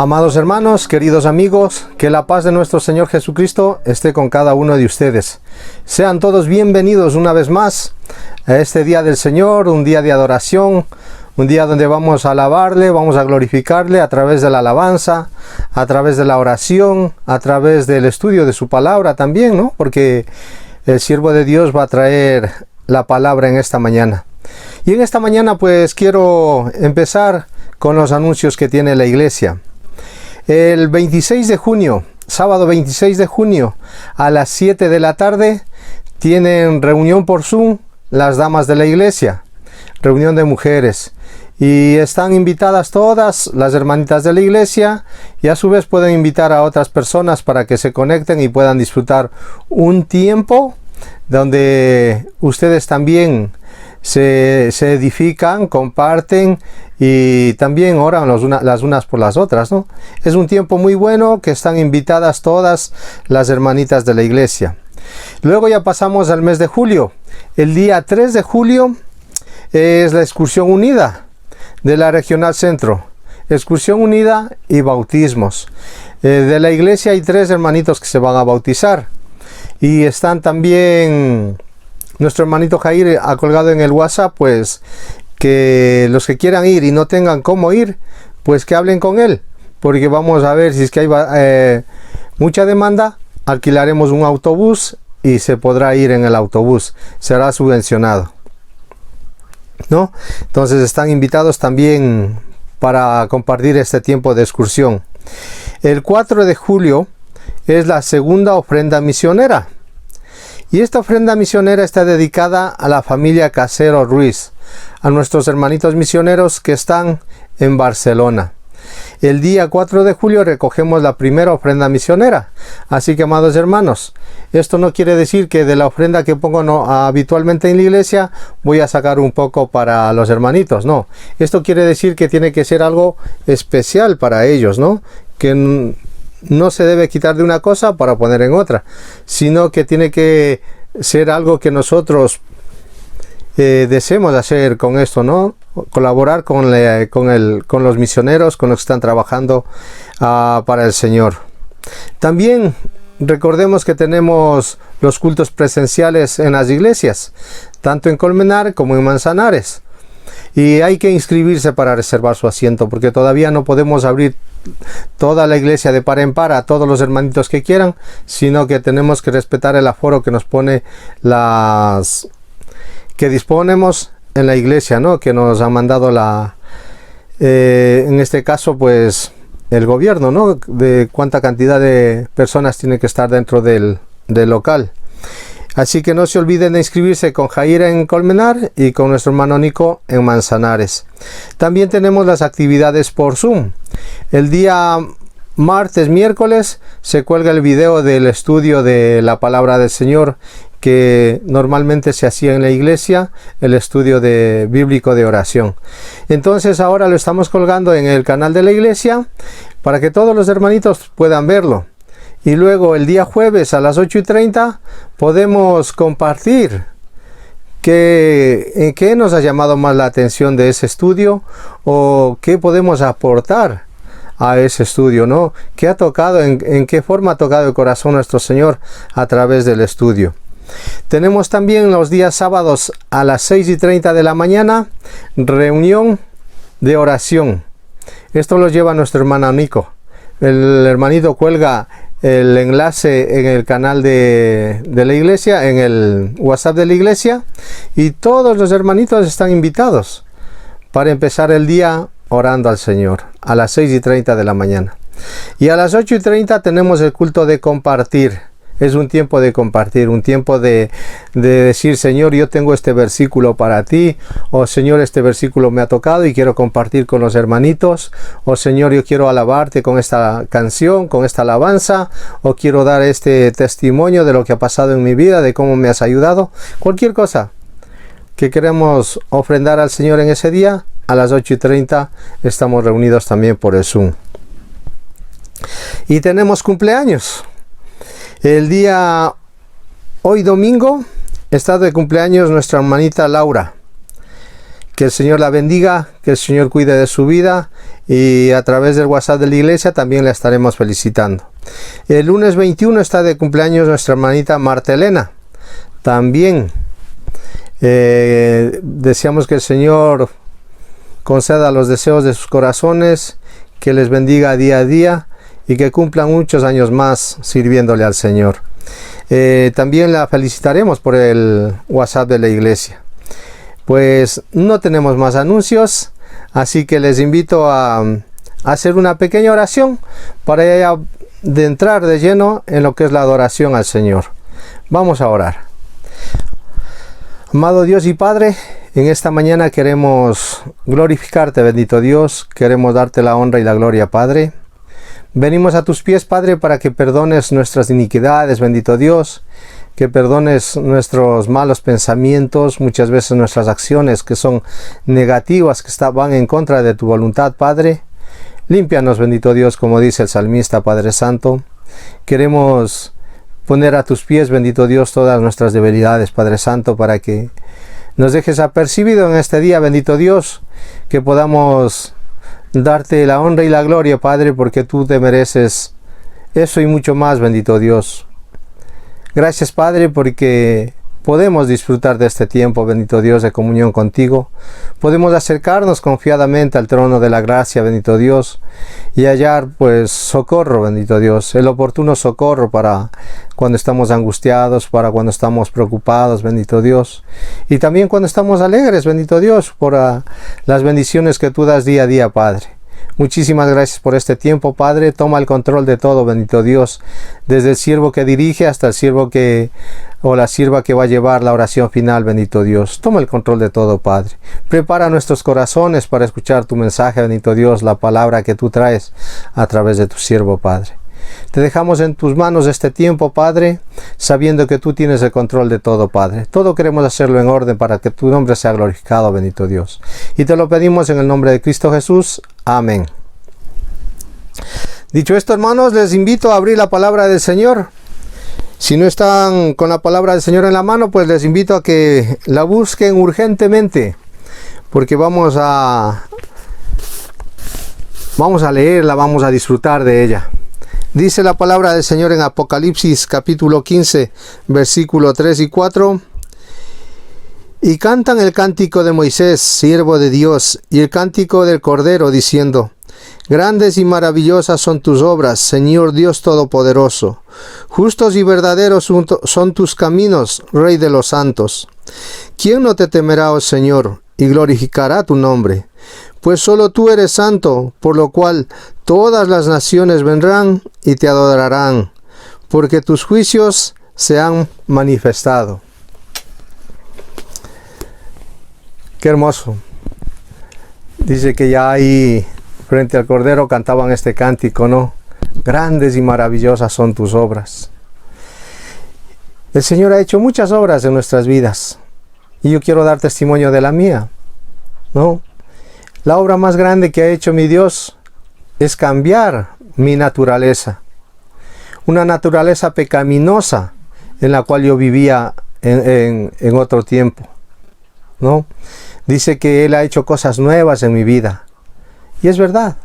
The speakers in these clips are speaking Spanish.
Amados hermanos, queridos amigos, que la paz de nuestro Señor Jesucristo esté con cada uno de ustedes. Sean todos bienvenidos una vez más a este día del Señor, un día de adoración, un día donde vamos a alabarle, vamos a glorificarle a través de la alabanza, a través de la oración, a través del estudio de su palabra también, ¿no? Porque el siervo de Dios va a traer la palabra en esta mañana. Y en esta mañana pues quiero empezar con los anuncios que tiene la iglesia. El 26 de junio, sábado 26 de junio, a las 7 de la tarde, tienen reunión por Zoom las damas de la iglesia, reunión de mujeres. Y están invitadas todas las hermanitas de la iglesia y a su vez pueden invitar a otras personas para que se conecten y puedan disfrutar un tiempo donde ustedes también se edifican, comparten y también oran las unas por las otras, ¿no? Es un tiempo muy bueno que están invitadas todas las hermanitas de la iglesia. Luego ya pasamos al mes de julio. El día 3 de julio es la excursión unida de la Regional Centro. Excursión unida y bautismos. De la iglesia hay 3 hermanitos que se van a bautizar. Y están también... Nuestro hermanito Jair ha colgado en el WhatsApp, pues, que los que quieran ir y no tengan cómo ir, pues que hablen con él. Porque vamos a ver si es que hay mucha demanda, alquilaremos un autobús y se podrá ir en el autobús. Será subvencionado, ¿no? Entonces están invitados también para compartir este tiempo de excursión. El 4 de julio es la segunda ofrenda misionera. Y esta ofrenda misionera está dedicada a la familia Casero Ruiz, a nuestros hermanitos misioneros que están en Barcelona. El día 4 de julio recogemos la primera ofrenda misionera. Así que, amados hermanos, esto no quiere decir que de la ofrenda que pongo habitualmente en la iglesia voy a sacar un poco para los hermanitos, no. Esto quiere decir que tiene que ser algo especial para ellos, ¿no? Que no se debe quitar de una cosa para poner en otra, sino que tiene que ser algo que nosotros deseemos hacer con esto, ¿no? Colaborar con los misioneros, con los que están trabajando para el Señor. También recordemos que tenemos los cultos presenciales en las iglesias, tanto en Colmenar como en Manzanares. Y hay que inscribirse para reservar su asiento, porque todavía no podemos abrir toda la iglesia de par en par a todos los hermanitos que quieran, sino que tenemos que respetar el aforo que nos pone que disponemos en la iglesia, ¿no? Que nos ha mandado en este caso pues el gobierno, ¿no? De cuánta cantidad de personas tiene que estar dentro del local. Así que no se olviden de inscribirse con Jair en Colmenar y con nuestro hermano Nico en Manzanares. También tenemos las actividades por Zoom. El día martes, miércoles se cuelga el video del estudio de la palabra del Señor que normalmente se hacía en la iglesia, el estudio bíblico de oración. Entonces ahora lo estamos colgando en el canal de la iglesia para que todos los hermanitos puedan verlo. Y luego el día jueves a las 8:30 podemos compartir en qué nos ha llamado más la atención de ese estudio o qué podemos aportar a ese estudio, ¿no? ¿Qué ha tocado, en qué forma ha tocado el corazón nuestro Señor a través del estudio? Tenemos también los días sábados a las 6:30 de la mañana reunión de oración. Esto lo lleva nuestro hermano Nico. El hermanito cuelga el enlace en el canal de la iglesia, en el WhatsApp de la iglesia, y todos los hermanitos están invitados para empezar el día orando al Señor a las 6:30 de la mañana. Y a las 8:30 tenemos el culto de compartir. Es un tiempo de compartir, un tiempo de decir, Señor, yo tengo este versículo para ti, o Señor, este versículo me ha tocado y quiero compartir con los hermanitos, o Señor, yo quiero alabarte con esta canción, con esta alabanza, o quiero dar este testimonio de lo que ha pasado en mi vida, de cómo me has ayudado. Cualquier cosa que queremos ofrendar al Señor en ese día, a las 8:30 estamos reunidos también por el Zoom. Y tenemos cumpleaños. Hoy domingo está de cumpleaños nuestra hermanita Laura. Que el Señor la bendiga, que el Señor cuide de su vida y a través del WhatsApp de la iglesia también la estaremos felicitando. El lunes 21 está de cumpleaños nuestra hermanita Marta Elena. También deseamos que el Señor conceda los deseos de sus corazones, que les bendiga día a día y que cumplan muchos años más sirviéndole al Señor. También la felicitaremos por el WhatsApp de la iglesia. Pues no tenemos más anuncios, así que les invito a hacer una pequeña oración para ya de entrar de lleno en lo que es la adoración al Señor. Vamos a orar. Amado Dios y Padre, en esta mañana queremos glorificarte, bendito Dios. Queremos darte la honra y la gloria, Padre. Venimos a tus pies, Padre, para que perdones nuestras iniquidades, bendito Dios. Que perdones nuestros malos pensamientos, muchas veces nuestras acciones que son negativas, que van en contra de tu voluntad, Padre. Límpianos, bendito Dios, como dice el salmista, Padre Santo. Queremos poner a tus pies, bendito Dios, todas nuestras debilidades, Padre Santo, para que nos dejes apercibido en este día, bendito Dios, que podamos darte la honra y la gloria, Padre, porque tú te mereces eso y mucho más, bendito Dios. Gracias, Padre, porque podemos disfrutar de este tiempo, bendito Dios, de comunión contigo. Podemos acercarnos confiadamente al trono de la gracia, bendito Dios, y hallar, pues, socorro, bendito Dios, el oportuno socorro para cuando estamos angustiados, para cuando estamos preocupados, bendito Dios, y también cuando estamos alegres, bendito Dios, por las bendiciones que tú das día a día, Padre. Muchísimas gracias por este tiempo, Padre. Toma el control de todo, bendito Dios, desde el siervo que dirige hasta el siervo o la sierva que va a llevar la oración final, bendito Dios. Toma el control de todo, Padre. Prepara nuestros corazones para escuchar tu mensaje, bendito Dios, la palabra que tú traes a través de tu siervo, Padre. Te dejamos en tus manos este tiempo, Padre, sabiendo que tú tienes el control de todo, Padre. Todo queremos hacerlo en orden para que tu nombre sea glorificado, bendito Dios. Y te lo pedimos en el nombre de Cristo Jesús. Amén. Dicho esto, hermanos, les invito a abrir la palabra del Señor. Si no están con la palabra del Señor en la mano, pues les invito a que la busquen urgentemente, porque vamos a leerla, vamos a disfrutar de ella. Dice la palabra del Señor en Apocalipsis capítulo 15, versículo 3 y 4. Y cantan el cántico de Moisés, siervo de Dios, y el cántico del Cordero, diciendo: Grandes y maravillosas son tus obras, Señor Dios Todopoderoso. Justos y verdaderos son tus caminos, Rey de los santos. ¿Quién no te temerá, oh Señor, y glorificará tu nombre? Pues solo tú eres santo, por lo cual todas las naciones vendrán y te adorarán, porque tus juicios se han manifestado. Qué hermoso. Dice que ya ahí frente al Cordero cantaban este cántico, ¿no? Grandes y maravillosas son tus obras. El Señor ha hecho muchas obras en nuestras vidas y yo quiero dar testimonio de la mía, ¿no? La obra más grande que ha hecho mi Dios es cambiar mi naturaleza. Una naturaleza pecaminosa en la cual yo vivía en otro tiempo, ¿no? Dice que Él ha hecho cosas nuevas en mi vida. Y es verdad.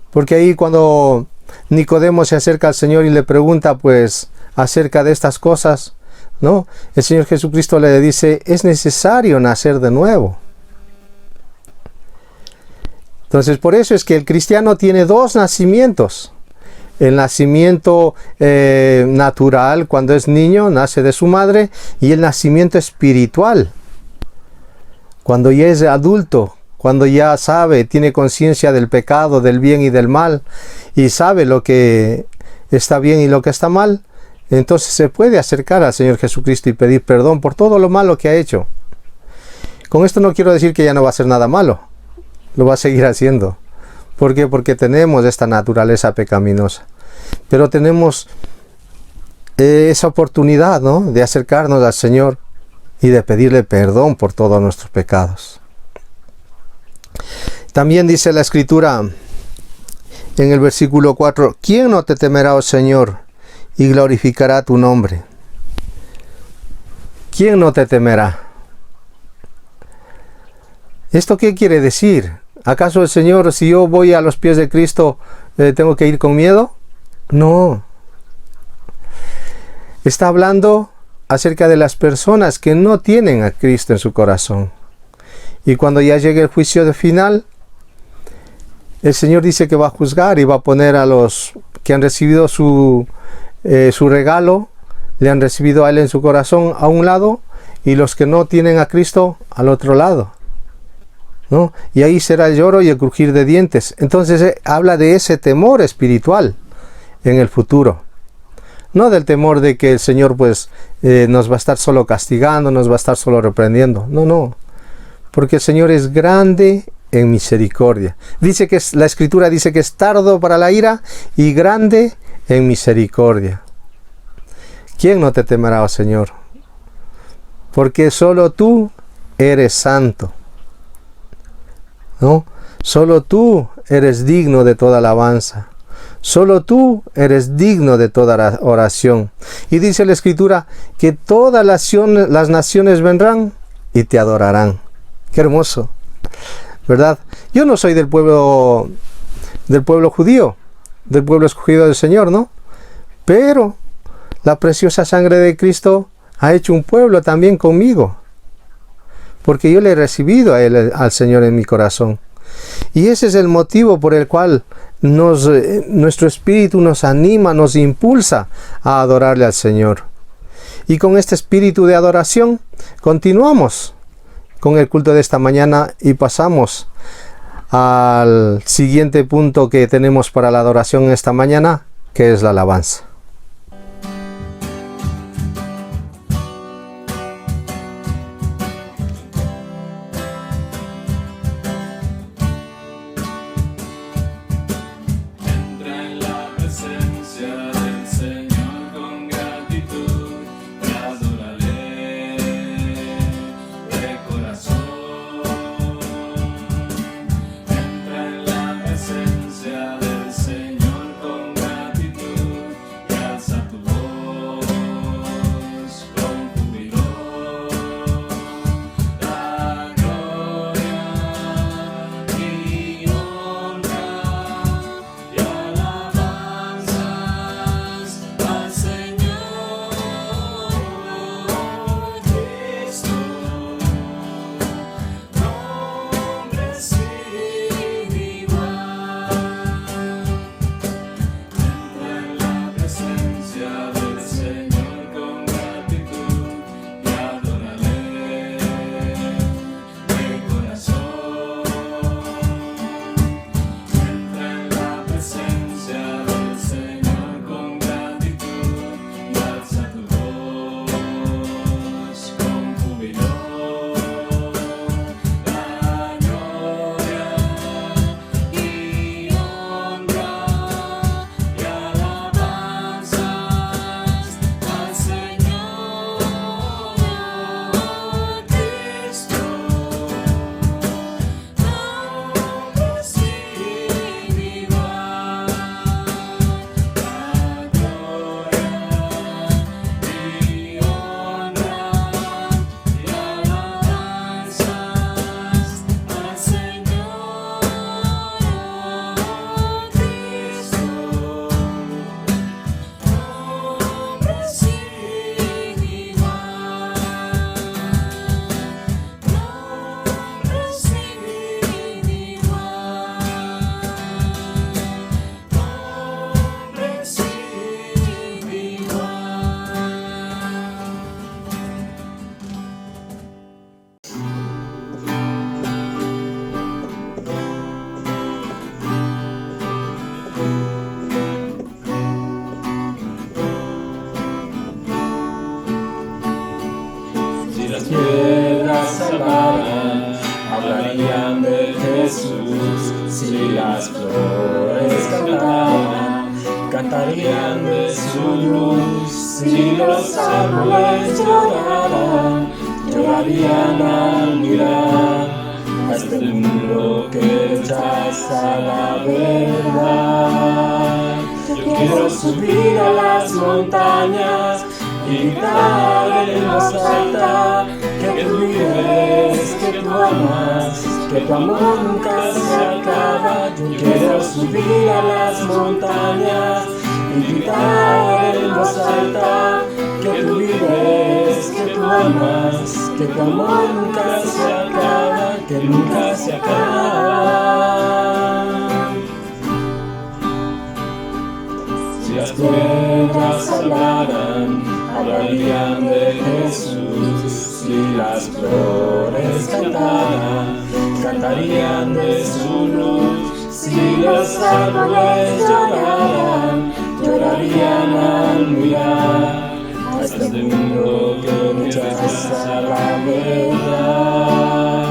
Porque ahí cuando Nicodemo se acerca al Señor y le pregunta pues acerca de estas cosas, ¿no? El Señor Jesucristo le dice: es necesario nacer de nuevo. Entonces por eso es que el cristiano tiene dos nacimientos. El nacimiento natural, cuando es niño, nace de su madre, y el nacimiento espiritual, cuando ya es adulto, cuando ya sabe, tiene conciencia del pecado, del bien y del mal, y sabe lo que está bien y lo que está mal, entonces se puede acercar al Señor Jesucristo y pedir perdón por todo lo malo que ha hecho. Con esto no quiero decir que ya no va a hacer nada malo. Lo va a seguir haciendo. ¿Por qué? Porque tenemos esta naturaleza pecaminosa. Pero tenemos esa oportunidad, ¿no?, de acercarnos al Señor y de pedirle perdón por todos nuestros pecados. También dice la Escritura en el versículo 4: ¿Quién no te temerá, oh Señor, y glorificará tu nombre? ¿Quién no te temerá? ¿Esto qué quiere decir? ¿Acaso el Señor, si yo voy a los pies de Cristo, tengo que ir con miedo? No. Está hablando acerca de las personas que no tienen a Cristo en su corazón. Y cuando ya llegue el juicio final, el Señor dice que va a juzgar y va a poner a los que han recibido su regalo, le han recibido a Él en su corazón a un lado, y los que no tienen a Cristo al otro lado, ¿no? Y ahí será el lloro y el crujir de dientes. Entonces habla de ese temor espiritual en el futuro. No del temor de que el Señor nos va a estar solo castigando, nos va a estar solo reprendiendo. No, no. Porque el Señor es grande en misericordia. Dice que la Escritura dice que es tardo para la ira y grande en misericordia. ¿Quién no te temerá, oh Señor? Porque solo tú eres santo, ¿no? Solo tú eres digno de toda alabanza. Solo tú eres digno de toda oración. Y dice la Escritura que todas las naciones vendrán y te adorarán. Qué hermoso, ¿verdad? Yo no soy del pueblo judío, del pueblo escogido del Señor, ¿no? Pero la preciosa sangre de Cristo ha hecho un pueblo también conmigo, porque yo le he recibido a Él, al Señor, en mi corazón. Y ese es el motivo por el cual nuestro espíritu nos anima, nos impulsa a adorarle al Señor. Y con este espíritu de adoración continuamos con el culto de esta mañana y pasamos al siguiente punto que tenemos para la adoración esta mañana, que es la alabanza. piedras alaban, hablarían de Jesús. Si las flores cantaban, cantarían de su luz. Si los árboles lloraran, llorarían al mirar a este mundo que rechaza la verdad. Yo quiero subir a las montañas y gritar en voz alta que tú vives, que tú amas, que tu amor nunca se acaba. Yo quiero subir a las montañas y gritar en voz alta que tú vives, que tú amas, que tu amor nunca se acaba, que nunca se acaba. Si las piedras hablaran, hablarían de Jesús. Si las flores cantaran, cantarían de su luz. Si los árboles lloraran, llorarían al mirar a este mundo que rechaza la verdad.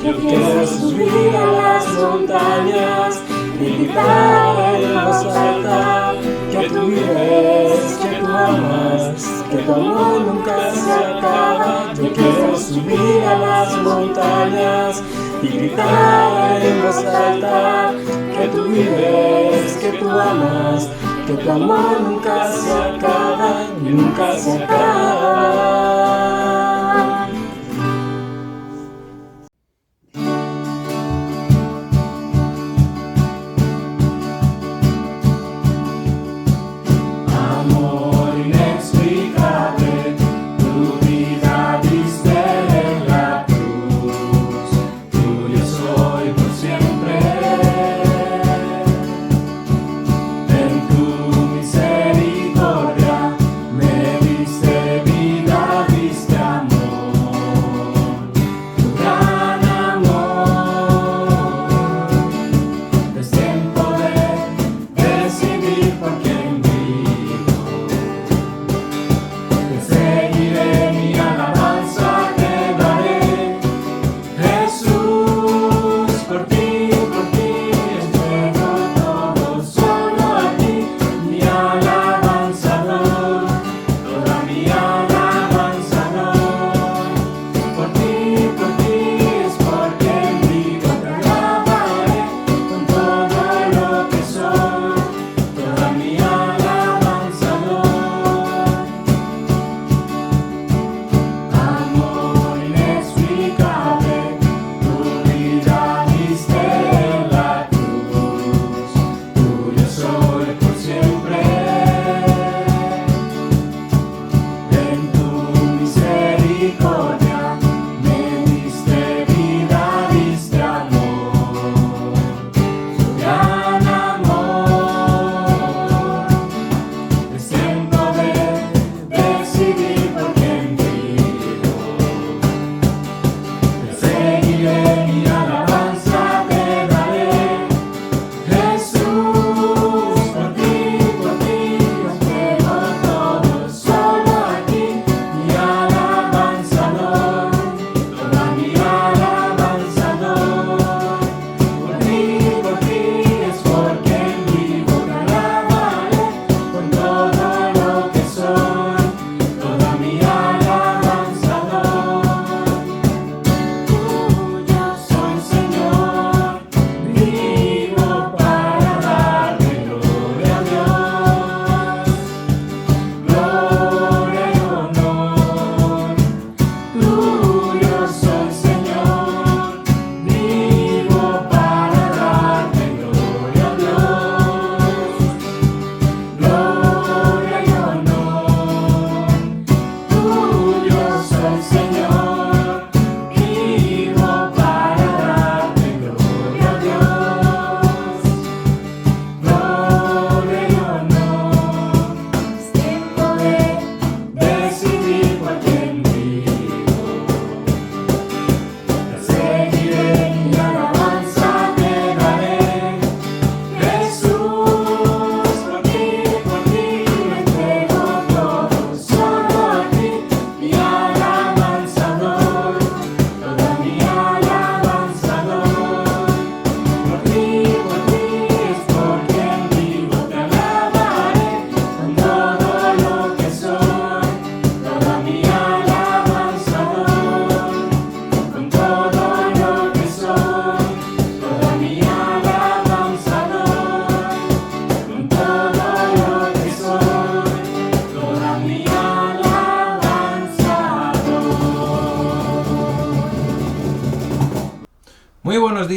Yo quiero subir a las montañas y gritar en voz alta que tú vives, que tú amas, que tu amor nunca se acaba. Yo quiero subir a las montañas y gritar en voz alta que tú vives, que tú amas, que tu amor nunca se acaba y nunca se acaba. Misericordia me diste vida.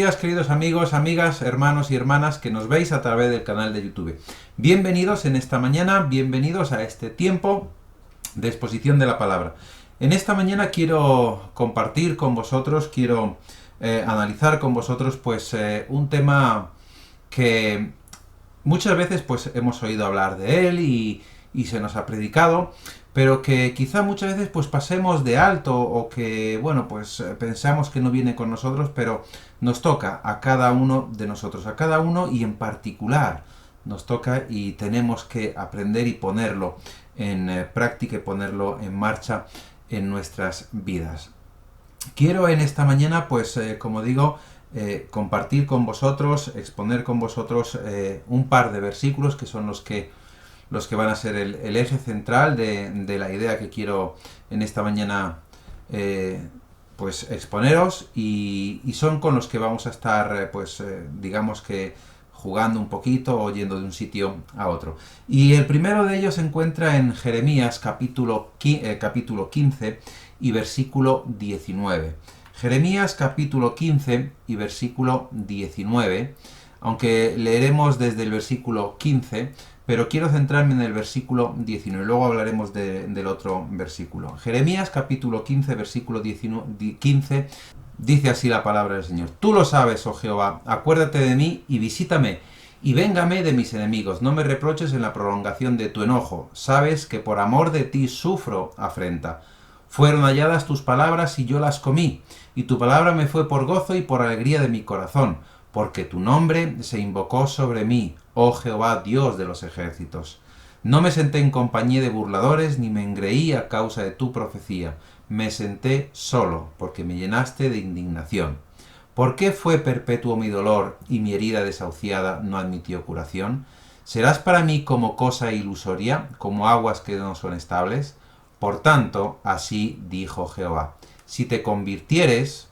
días, queridos amigos, amigas, hermanos y hermanas que nos veis a través del canal de YouTube. Bienvenidos en esta mañana, bienvenidos a este tiempo de exposición de la palabra. En esta mañana quiero compartir con vosotros, quiero analizar con vosotros pues un tema que muchas veces pues hemos oído hablar de él y se nos ha predicado, pero que quizá muchas veces pues pasemos de alto o que, bueno, pues pensamos que no viene con nosotros, pero nos toca a cada uno de nosotros, a cada uno y en particular nos toca y tenemos que aprender y ponerlo en práctica y ponerlo en marcha en nuestras vidas. Quiero en esta mañana, pues como digo, compartir con vosotros, exponer con vosotros un par de versículos que son los que van a ser el eje central de la idea que quiero en esta mañana pues exponeros y son con los que vamos a estar digamos que jugando un poquito o yendo de un sitio a otro. Y el primero de ellos se encuentra en Jeremías capítulo 15 y versículo 19. Jeremías capítulo 15 y versículo 19, aunque leeremos desde el versículo 15, pero quiero centrarme en el versículo 19, luego hablaremos del otro versículo. Jeremías capítulo 15, versículo 15, dice así la palabra del Señor. Tú lo sabes, oh Jehová, acuérdate de mí y visítame, y véngame de mis enemigos. No me reproches en la prolongación de tu enojo. Sabes que por amor de ti sufro afrenta. Fueron halladas tus palabras y yo las comí, y tu palabra me fue por gozo y por alegría de mi corazón, porque tu nombre se invocó sobre mí, oh Jehová, Dios de los ejércitos. No me senté en compañía de burladores, ni me engreí a causa de tu profecía. Me senté solo, porque me llenaste de indignación. ¿Por qué fue perpetuo mi dolor, y mi herida desahuciada no admitió curación? ¿Serás para mí como cosa ilusoria, como aguas que no son estables? Por tanto, así dijo Jehová, si te convirtieres,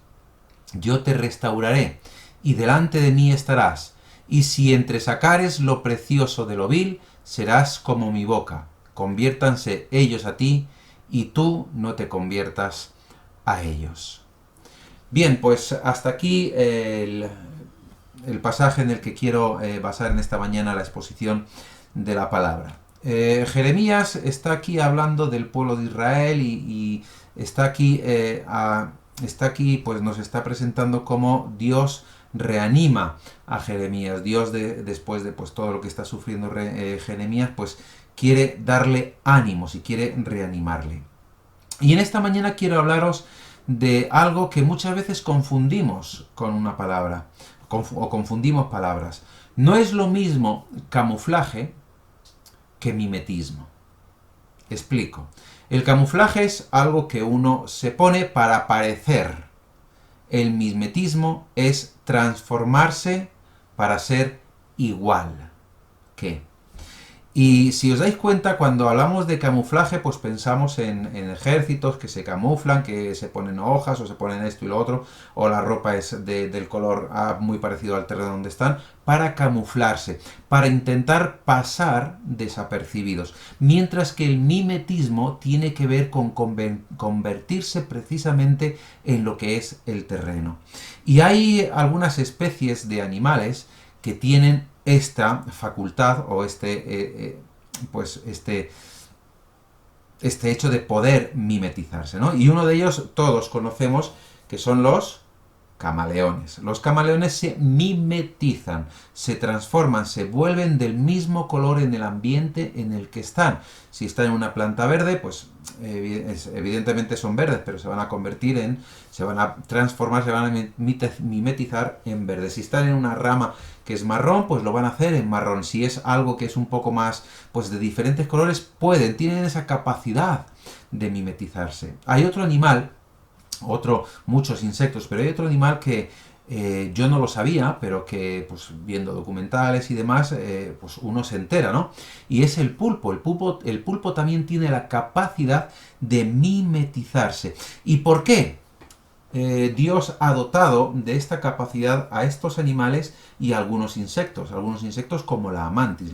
yo te restauraré, y delante de mí estarás, y si entresacares lo precioso de lo vil, serás como mi boca. Conviértanse ellos a ti, y tú no te conviertas a ellos. Bien, pues hasta aquí el pasaje en el que quiero basar en esta mañana la exposición de la palabra. Jeremías está aquí hablando del pueblo de Israel y está aquí, pues nos está presentando cómo Dios reanima a Jeremías. Dios después de pues todo lo que está sufriendo Jeremías, pues quiere darle ánimos y quiere reanimarle. Y en esta mañana quiero hablaros de algo que muchas veces confundimos con una palabra, o confundimos palabras. No es lo mismo camuflaje que mimetismo. Explico. El camuflaje es algo que uno se pone para parecer. El mimetismo es transformarse para ser igual que. Y si os dais cuenta, cuando hablamos de camuflaje, pues pensamos en ejércitos que se camuflan, que se ponen hojas o se ponen esto y lo otro, o la ropa es del color muy parecido al terreno donde están, para camuflarse, para intentar pasar desapercibidos. Mientras que el mimetismo tiene que ver con convertirse precisamente en lo que es el terreno. Y hay algunas especies de animales que tienen esta facultad o este hecho de poder mimetizarse, ¿no? Y uno de ellos todos conocemos que son los camaleones. Los camaleones se mimetizan, se transforman, se vuelven del mismo color en el ambiente en el que están. Si están en una planta verde, pues evidentemente son verdes, pero se van a convertir se van a transformar, se van a mimetizar en verde. Si están en una rama que es marrón, pues lo van a hacer en marrón. Si es algo que es un poco más, pues de diferentes colores, tienen esa capacidad de mimetizarse. Hay otro animal, muchos insectos, pero hay otro animal que yo no lo sabía, pero que pues viendo documentales y demás, pues uno se entera, ¿no? Y es el pulpo. El pulpo también tiene la capacidad de mimetizarse. ¿Y por qué? Dios ha dotado de esta capacidad a estos animales y a algunos insectos como la mantis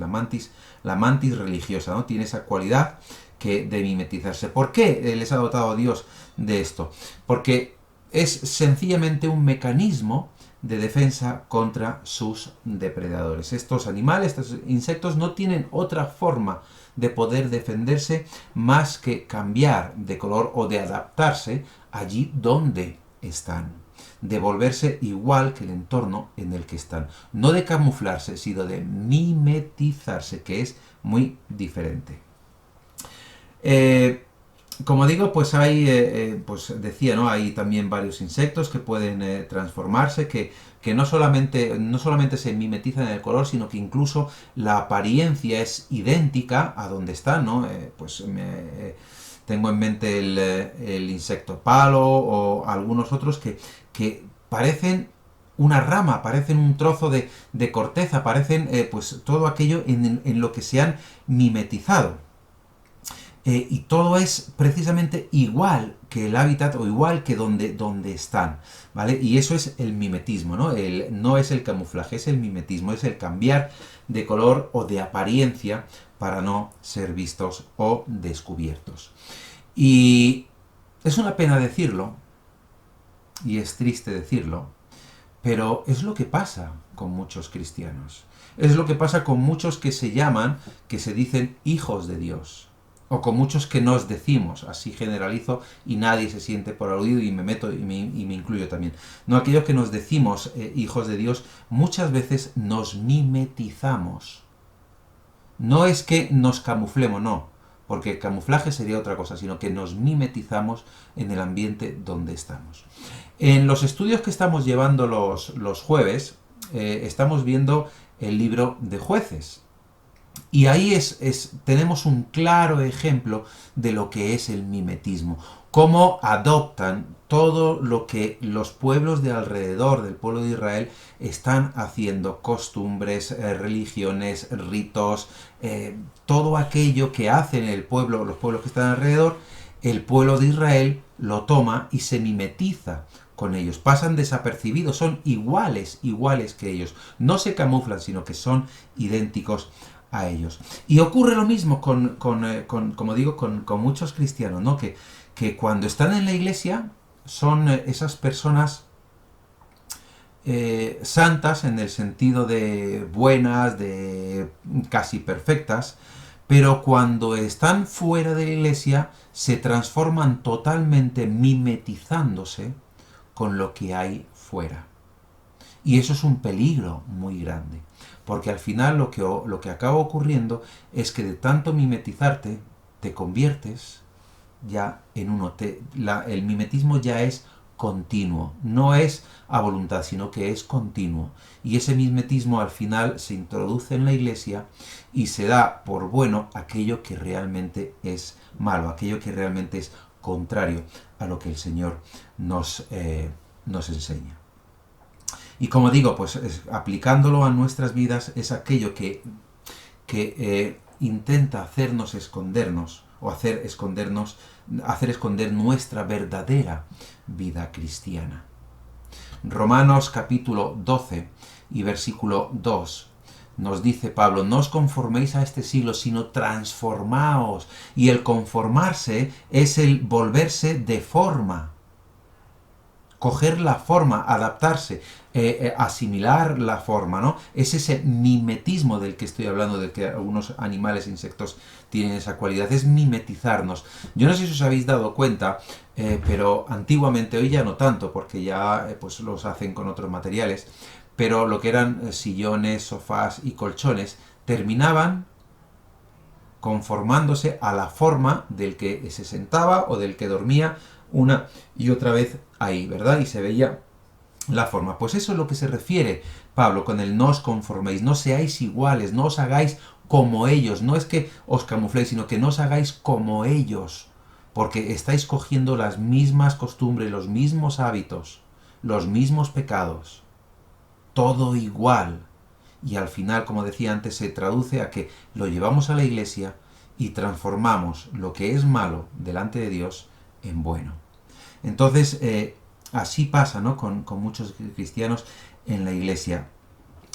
religiosa, ¿no? Tiene esa cualidad de mimetizarse. ¿Por qué les ha dotado Dios de esto? Porque es sencillamente un mecanismo de defensa contra sus depredadores. Estos animales, estos insectos no tienen otra forma de poder defenderse más que cambiar de color o de adaptarse allí donde están, de volverse igual que el entorno en el que están, no de camuflarse, sino de mimetizarse, que es muy diferente. Como digo, pues hay, pues decía, ¿no? Hay también varios insectos que pueden transformarse, que no solamente se mimetizan en el color, sino que incluso la apariencia es idéntica a donde están, ¿no? Tengo en mente el insecto palo o algunos otros que parecen una rama, parecen un trozo de corteza, parecen pues todo aquello en lo que se han mimetizado. Y todo es precisamente igual que el hábitat o igual que donde están, ¿vale? Y eso es el mimetismo, ¿no? No es el camuflaje, es el mimetismo, es el cambiar de color o de apariencia para no ser vistos o descubiertos. Y es una pena decirlo, y es triste decirlo, pero es lo que pasa con muchos cristianos. Es lo que pasa con muchos que se dicen hijos de Dios. O con muchos que nos decimos, así generalizo y nadie se siente por aludido y me meto y me incluyo también. No, aquellos que nos decimos hijos de Dios, muchas veces nos mimetizamos. No es que nos camuflemos, no, porque el camuflaje sería otra cosa, sino que nos mimetizamos en el ambiente donde estamos. En los estudios que estamos llevando los jueves, estamos viendo el libro de Jueces. Y ahí tenemos un claro ejemplo de lo que es el mimetismo. Cómo adoptan todo lo que los pueblos de alrededor del pueblo de Israel están haciendo, costumbres, religiones, ritos, todo aquello que hacen los pueblos que están alrededor, el pueblo de Israel lo toma y se mimetiza con ellos. Pasan desapercibidos, son iguales que ellos. No se camuflan, sino que son idénticos a ellos. Y ocurre lo mismo como digo, con muchos cristianos, ¿no? Que cuando están en la iglesia son esas personas santas en el sentido de buenas, de casi perfectas, pero cuando están fuera de la iglesia se transforman totalmente mimetizándose con lo que hay fuera. Y eso es un peligro muy grande. Porque al final lo que acaba ocurriendo es que de tanto mimetizarte, te conviertes ya en uno. El mimetismo ya es continuo. No es a voluntad, sino que es continuo. Y ese mimetismo al final se introduce en la iglesia y se da por bueno aquello que realmente es malo, aquello que realmente es contrario a lo que el Señor nos enseña. Y como digo, pues aplicándolo a nuestras vidas es aquello que intenta hacernos escondernos o hacer esconder nuestra verdadera vida cristiana. Romanos capítulo 12 y versículo 2 nos dice Pablo: no os conforméis a este siglo, sino transformaos. Y el conformarse es el volverse de forma. Coger la forma, adaptarse, asimilar la forma, ¿no? Es ese mimetismo del que estoy hablando, del que algunos animales e insectos tienen esa cualidad, es mimetizarnos. Yo no sé si os habéis dado cuenta, pero antiguamente, hoy ya no tanto, porque ya pues los hacen con otros materiales, pero lo que eran sillones, sofás y colchones terminaban conformándose a la forma del que se sentaba o del que dormía una y otra vez ahí, ¿verdad? Y se veía la forma. Pues eso es lo que se refiere Pablo con el no os conforméis, no seáis iguales, no os hagáis como ellos. No es que os camufléis, sino que no os hagáis como ellos, porque estáis cogiendo las mismas costumbres, los mismos hábitos, los mismos pecados, todo igual. Y al final, como decía antes, se traduce a que lo llevamos a la iglesia y transformamos lo que es malo delante de Dios en bueno. Entonces, así pasa, ¿no? con muchos cristianos en la iglesia.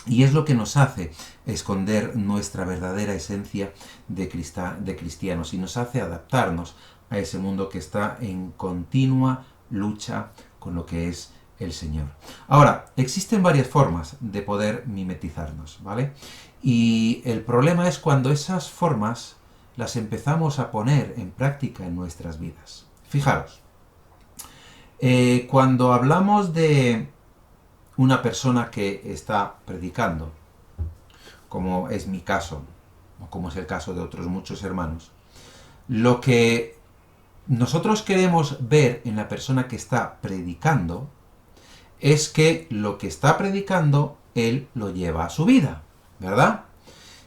Y es lo que nos hace esconder nuestra verdadera esencia de cristianos y nos hace adaptarnos a ese mundo que está en continua lucha con lo que es el Señor. Ahora, existen varias formas de poder mimetizarnos, ¿vale? Y el problema es cuando esas formas las empezamos a poner en práctica en nuestras vidas. Fijaros, cuando hablamos de una persona que está predicando, como es mi caso, o como es el caso de otros muchos hermanos, lo que nosotros queremos ver en la persona que está predicando es que lo que está predicando, él lo lleva a su vida, ¿verdad?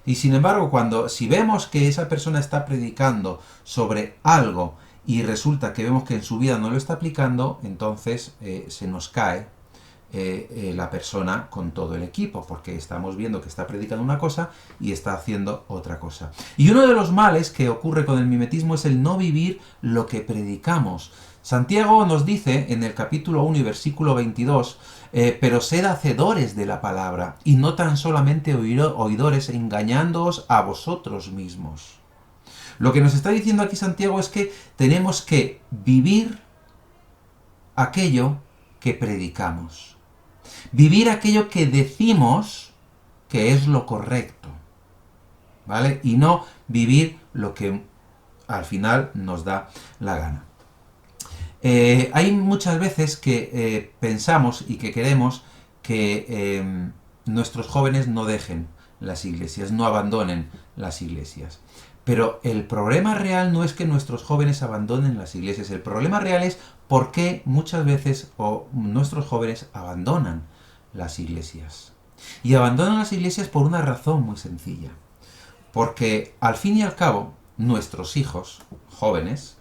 Y sin embargo, si vemos que esa persona está predicando sobre algo y resulta que vemos que en su vida no lo está aplicando, entonces se nos cae la persona con todo el equipo, porque estamos viendo que está predicando una cosa y está haciendo otra cosa. Y uno de los males que ocurre con el mimetismo es el no vivir lo que predicamos. Santiago nos dice en el capítulo 1 y versículo 22, pero sed hacedores de la palabra, y no tan solamente oidores, engañándoos a vosotros mismos. Lo que nos está diciendo aquí Santiago es que tenemos que vivir aquello que predicamos. Vivir aquello que decimos que es lo correcto, ¿vale? Y no vivir lo que al final nos da la gana. Hay muchas veces que pensamos y que queremos que nuestros jóvenes no dejen las iglesias, no abandonen las iglesias. Pero el problema real no es que nuestros jóvenes abandonen las iglesias, el problema real es por qué muchas veces nuestros jóvenes abandonan las iglesias. Y abandonan las iglesias por una razón muy sencilla. Porque al fin y al cabo, nuestros hijos jóvenes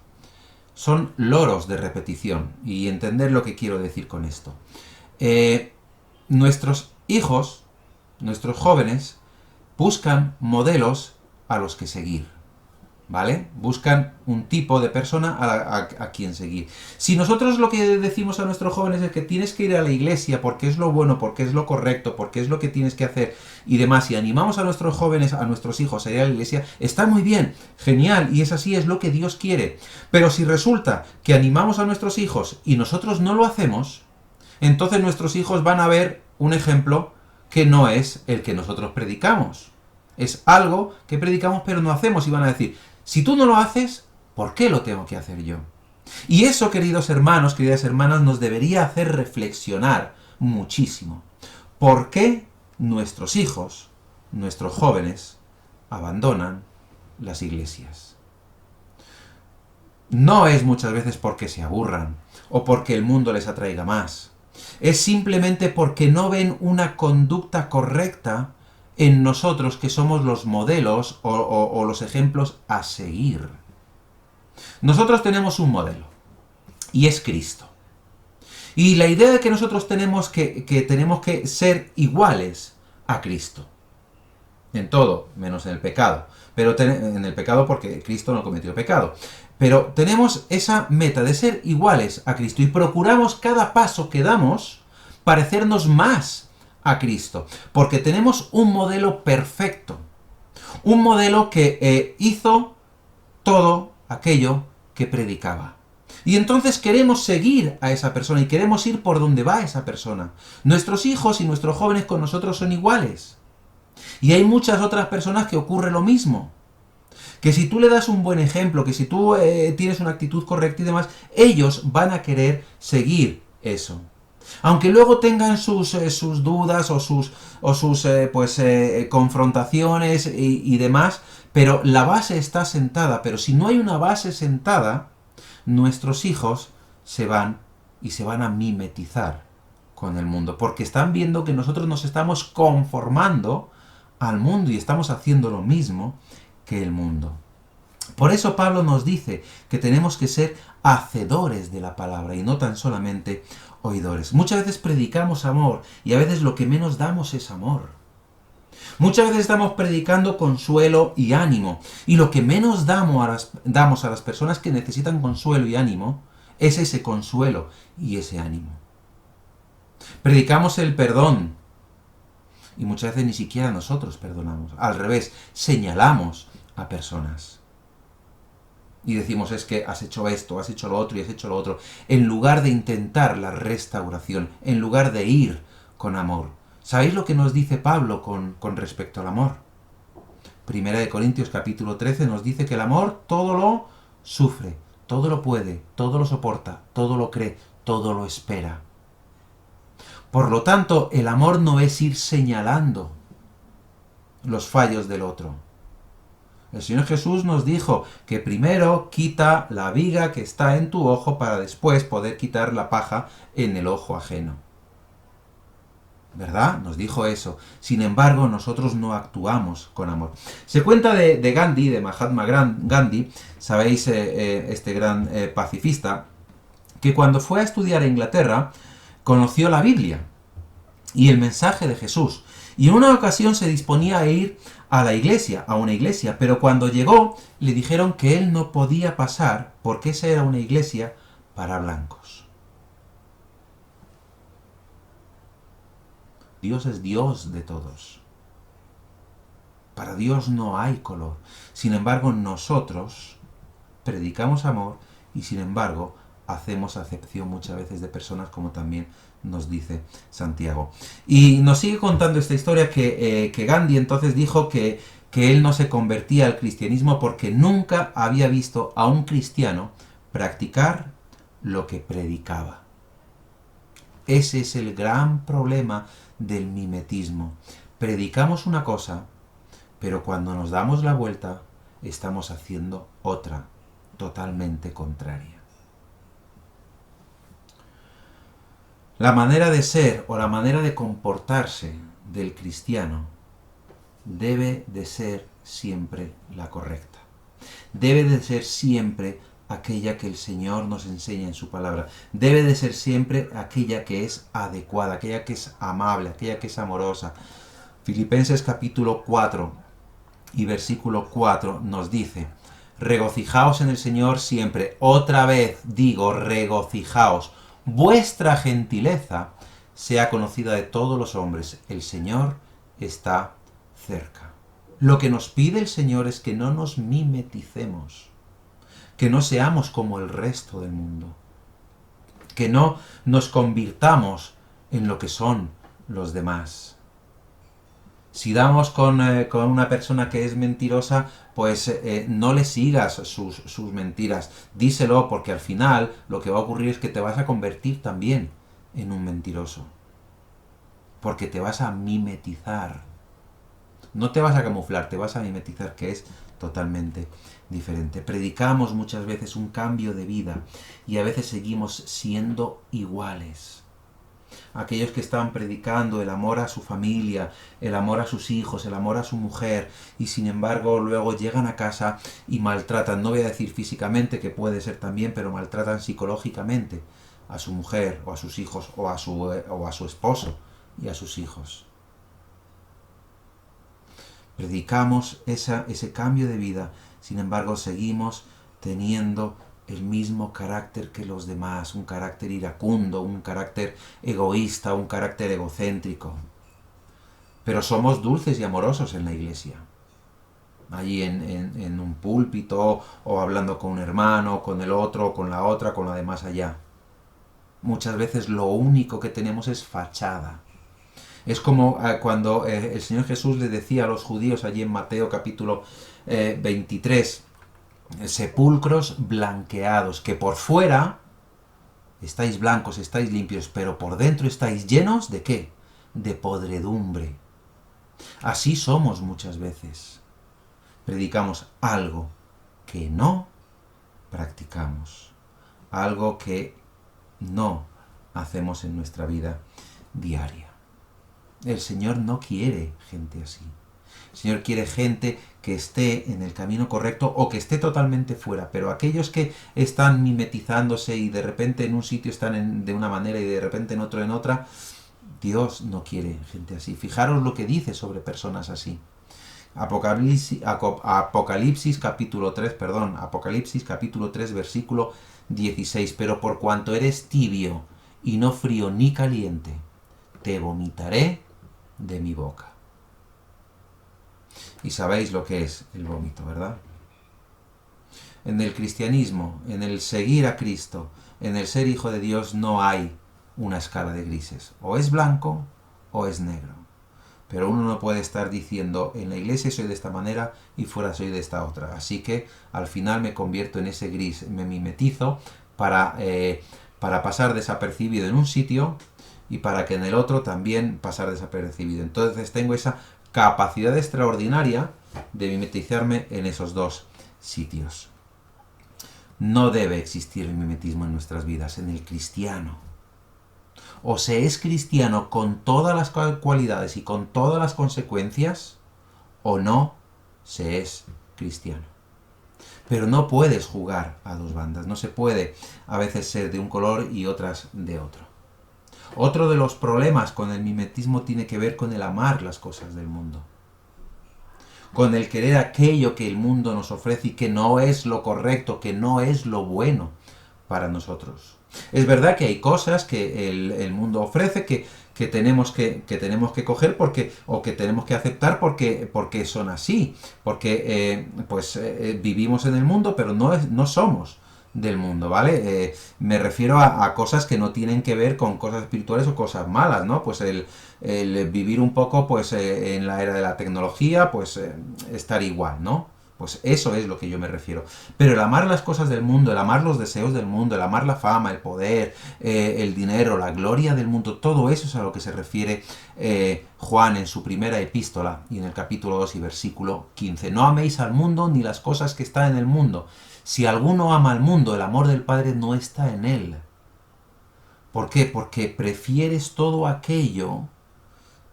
son loros de repetición. Y entender lo que quiero decir con esto. Nuestros hijos, nuestros jóvenes, buscan modelos a los que seguir. ¿Vale? Buscan un tipo de persona a quien seguir. Si nosotros lo que decimos a nuestros jóvenes es que tienes que ir a la iglesia porque es lo bueno, porque es lo correcto, porque es lo que tienes que hacer y demás, y animamos a nuestros jóvenes, a nuestros hijos a ir a la iglesia, está muy bien, genial, y es así, es lo que Dios quiere. Pero si resulta que animamos a nuestros hijos y nosotros no lo hacemos, entonces nuestros hijos van a ver un ejemplo que no es el que nosotros predicamos. Es algo que predicamos pero no hacemos, y van a decir, si tú no lo haces, ¿por qué lo tengo que hacer yo? Y eso, queridos hermanos, queridas hermanas, nos debería hacer reflexionar muchísimo. ¿Por qué nuestros hijos, nuestros jóvenes, abandonan las iglesias? No es muchas veces porque se aburran o porque el mundo les atraiga más. Es simplemente porque no ven una conducta correcta en nosotros, que somos los modelos o los ejemplos a seguir. Nosotros tenemos un modelo, y es Cristo. Y la idea de que nosotros tenemos que ser iguales a Cristo. En todo, menos en el pecado. Pero en el pecado porque Cristo no cometió pecado. Pero tenemos esa meta de ser iguales a Cristo y procuramos cada paso que damos parecernos más a Cristo, porque tenemos un modelo perfecto, un modelo que hizo todo aquello que predicaba. Y entonces queremos seguir a esa persona y queremos ir por donde va esa persona. Nuestros hijos y nuestros jóvenes con nosotros son iguales. Y hay muchas otras personas que ocurre lo mismo. Que si tú le das un buen ejemplo, que si tú tienes una actitud correcta y demás, ellos van a querer seguir eso. Aunque luego tengan sus dudas o sus confrontaciones y demás, pero la base está sentada. Pero si no hay una base sentada, nuestros hijos se van a mimetizar con el mundo, porque están viendo que nosotros nos estamos conformando al mundo y estamos haciendo lo mismo que el mundo. Por eso Pablo nos dice que tenemos que ser hacedores de la palabra y no tan solamente oidores. Muchas veces predicamos amor y a veces lo que menos damos es amor. Muchas veces estamos predicando consuelo y ánimo, y lo que menos damos a las personas que necesitan consuelo y ánimo es ese consuelo y ese ánimo. Predicamos el perdón y muchas veces ni siquiera nosotros perdonamos. Al revés, señalamos a personas. Y decimos, es que has hecho esto, has hecho lo otro y has hecho lo otro. En lugar de intentar la restauración, en lugar de ir con amor. ¿Sabéis lo que nos dice Pablo con respecto al amor? Primera de Corintios capítulo 13 nos dice que el amor todo lo sufre, todo lo puede, todo lo soporta, todo lo cree, todo lo espera. Por lo tanto, el amor no es ir señalando los fallos del otro. El Señor Jesús nos dijo que primero quita la viga que está en tu ojo para después poder quitar la paja en el ojo ajeno. ¿Verdad? Nos dijo eso. Sin embargo, nosotros no actuamos con amor. Se cuenta de Gandhi, de Mahatma Gandhi, sabéis, este gran pacifista, que cuando fue a estudiar a Inglaterra, conoció la Biblia y el mensaje de Jesús. Y en una ocasión se disponía a ir a la iglesia, a una iglesia, pero cuando llegó le dijeron que él no podía pasar porque esa era una iglesia para blancos. Dios es Dios de todos. Para Dios no hay color. Sin embargo, nosotros predicamos amor y sin embargo hacemos acepción muchas veces de personas, como también nos dice Santiago. Y nos sigue contando esta historia que Gandhi entonces dijo que él no se convertía al cristianismo porque nunca había visto a un cristiano practicar lo que predicaba. Ese es el gran problema del mimetismo. Predicamos una cosa, pero cuando nos damos la vuelta, estamos haciendo otra, totalmente contraria. La manera de ser o la manera de comportarse del cristiano debe de ser siempre la correcta. Debe de ser siempre aquella que el Señor nos enseña en su palabra. Debe de ser siempre aquella que es adecuada, aquella que es amable, aquella que es amorosa. Filipenses capítulo 4 y versículo 4 nos dice: regocijaos en el Señor siempre. Otra vez digo, regocijaos. Vuestra gentileza sea conocida de todos los hombres. El Señor está cerca. Lo que nos pide el Señor es que no nos mimeticemos, que no seamos como el resto del mundo, que no nos convirtamos en lo que son los demás. Si damos con una persona que es mentirosa, pues no le sigas sus mentiras. Díselo, porque al final lo que va a ocurrir es que te vas a convertir también en un mentiroso. Porque te vas a mimetizar. No te vas a camuflar, te vas a mimetizar, que es totalmente diferente. Predicamos muchas veces un cambio de vida y a veces seguimos siendo iguales. Aquellos que están predicando el amor a su familia, el amor a sus hijos, el amor a su mujer, y sin embargo luego llegan a casa y maltratan, no voy a decir físicamente, que puede ser también, pero maltratan psicológicamente a su mujer o a sus hijos o a su esposo y a sus hijos. Predicamos ese cambio de vida, sin embargo seguimos teniendo el mismo carácter que los demás, un carácter iracundo, un carácter egoísta, un carácter egocéntrico. Pero somos dulces y amorosos en la iglesia. Allí en un púlpito, o hablando con un hermano, con el otro, con la otra, con la de más allá. Muchas veces lo único que tenemos es fachada. Es como cuando el Señor Jesús le decía a los judíos allí en Mateo capítulo 23, sepulcros blanqueados, que por fuera estáis blancos, estáis limpios, pero por dentro estáis llenos ¿de qué? De podredumbre. Así somos muchas veces. Predicamos algo que no practicamos, algo que no hacemos en nuestra vida diaria. El Señor no quiere gente así. El Señor quiere gente que esté en el camino correcto o que esté totalmente fuera, pero aquellos que están mimetizándose y de repente en un sitio están de una manera y de repente en otro en otra, Dios no quiere gente así. Fijaros lo que dice sobre personas así. Apocalipsis capítulo 3, versículo 16. Pero por cuanto eres tibio y no frío ni caliente, te vomitaré de mi boca. Y sabéis lo que es el vómito, ¿verdad? En el cristianismo, en el seguir a Cristo, en el ser hijo de Dios, no hay una escala de grises. O es blanco o es negro. Pero uno no puede estar diciendo, en la iglesia soy de esta manera y fuera soy de esta otra. Así que al final me convierto en ese gris, me mimetizo para pasar desapercibido en un sitio y para que en el otro también pasar desapercibido. Entonces tengo esa capacidad extraordinaria de mimetizarme en esos dos sitios. No debe existir el mimetismo en nuestras vidas, en el cristiano. O se es cristiano con todas las cualidades y con todas las consecuencias, o no se es cristiano. Pero no puedes jugar a dos bandas, no se puede a veces ser de un color y otras de otro. Otro de los problemas con el mimetismo tiene que ver con el amar las cosas del mundo. Con el querer aquello que el mundo nos ofrece y que no es lo correcto, que no es lo bueno para nosotros. Es verdad que hay cosas que el mundo ofrece que tenemos que coger o que tenemos que aceptar porque son así, porque vivimos en el mundo, pero no somos del mundo, ¿vale? Me refiero a cosas que no tienen que ver con cosas espirituales o cosas malas, ¿no? Pues el vivir un poco pues en la era de la tecnología, pues estar igual, ¿no? Pues eso es lo que yo me refiero. Pero el amar las cosas del mundo, el amar los deseos del mundo, el amar la fama, el poder, el dinero, la gloria del mundo, todo eso es a lo que se refiere Juan en su primera epístola y en el capítulo 2 y versículo 15. No améis al mundo ni las cosas que están en el mundo. Si alguno ama al mundo, el amor del Padre no está en él. ¿Por qué? Porque prefieres todo aquello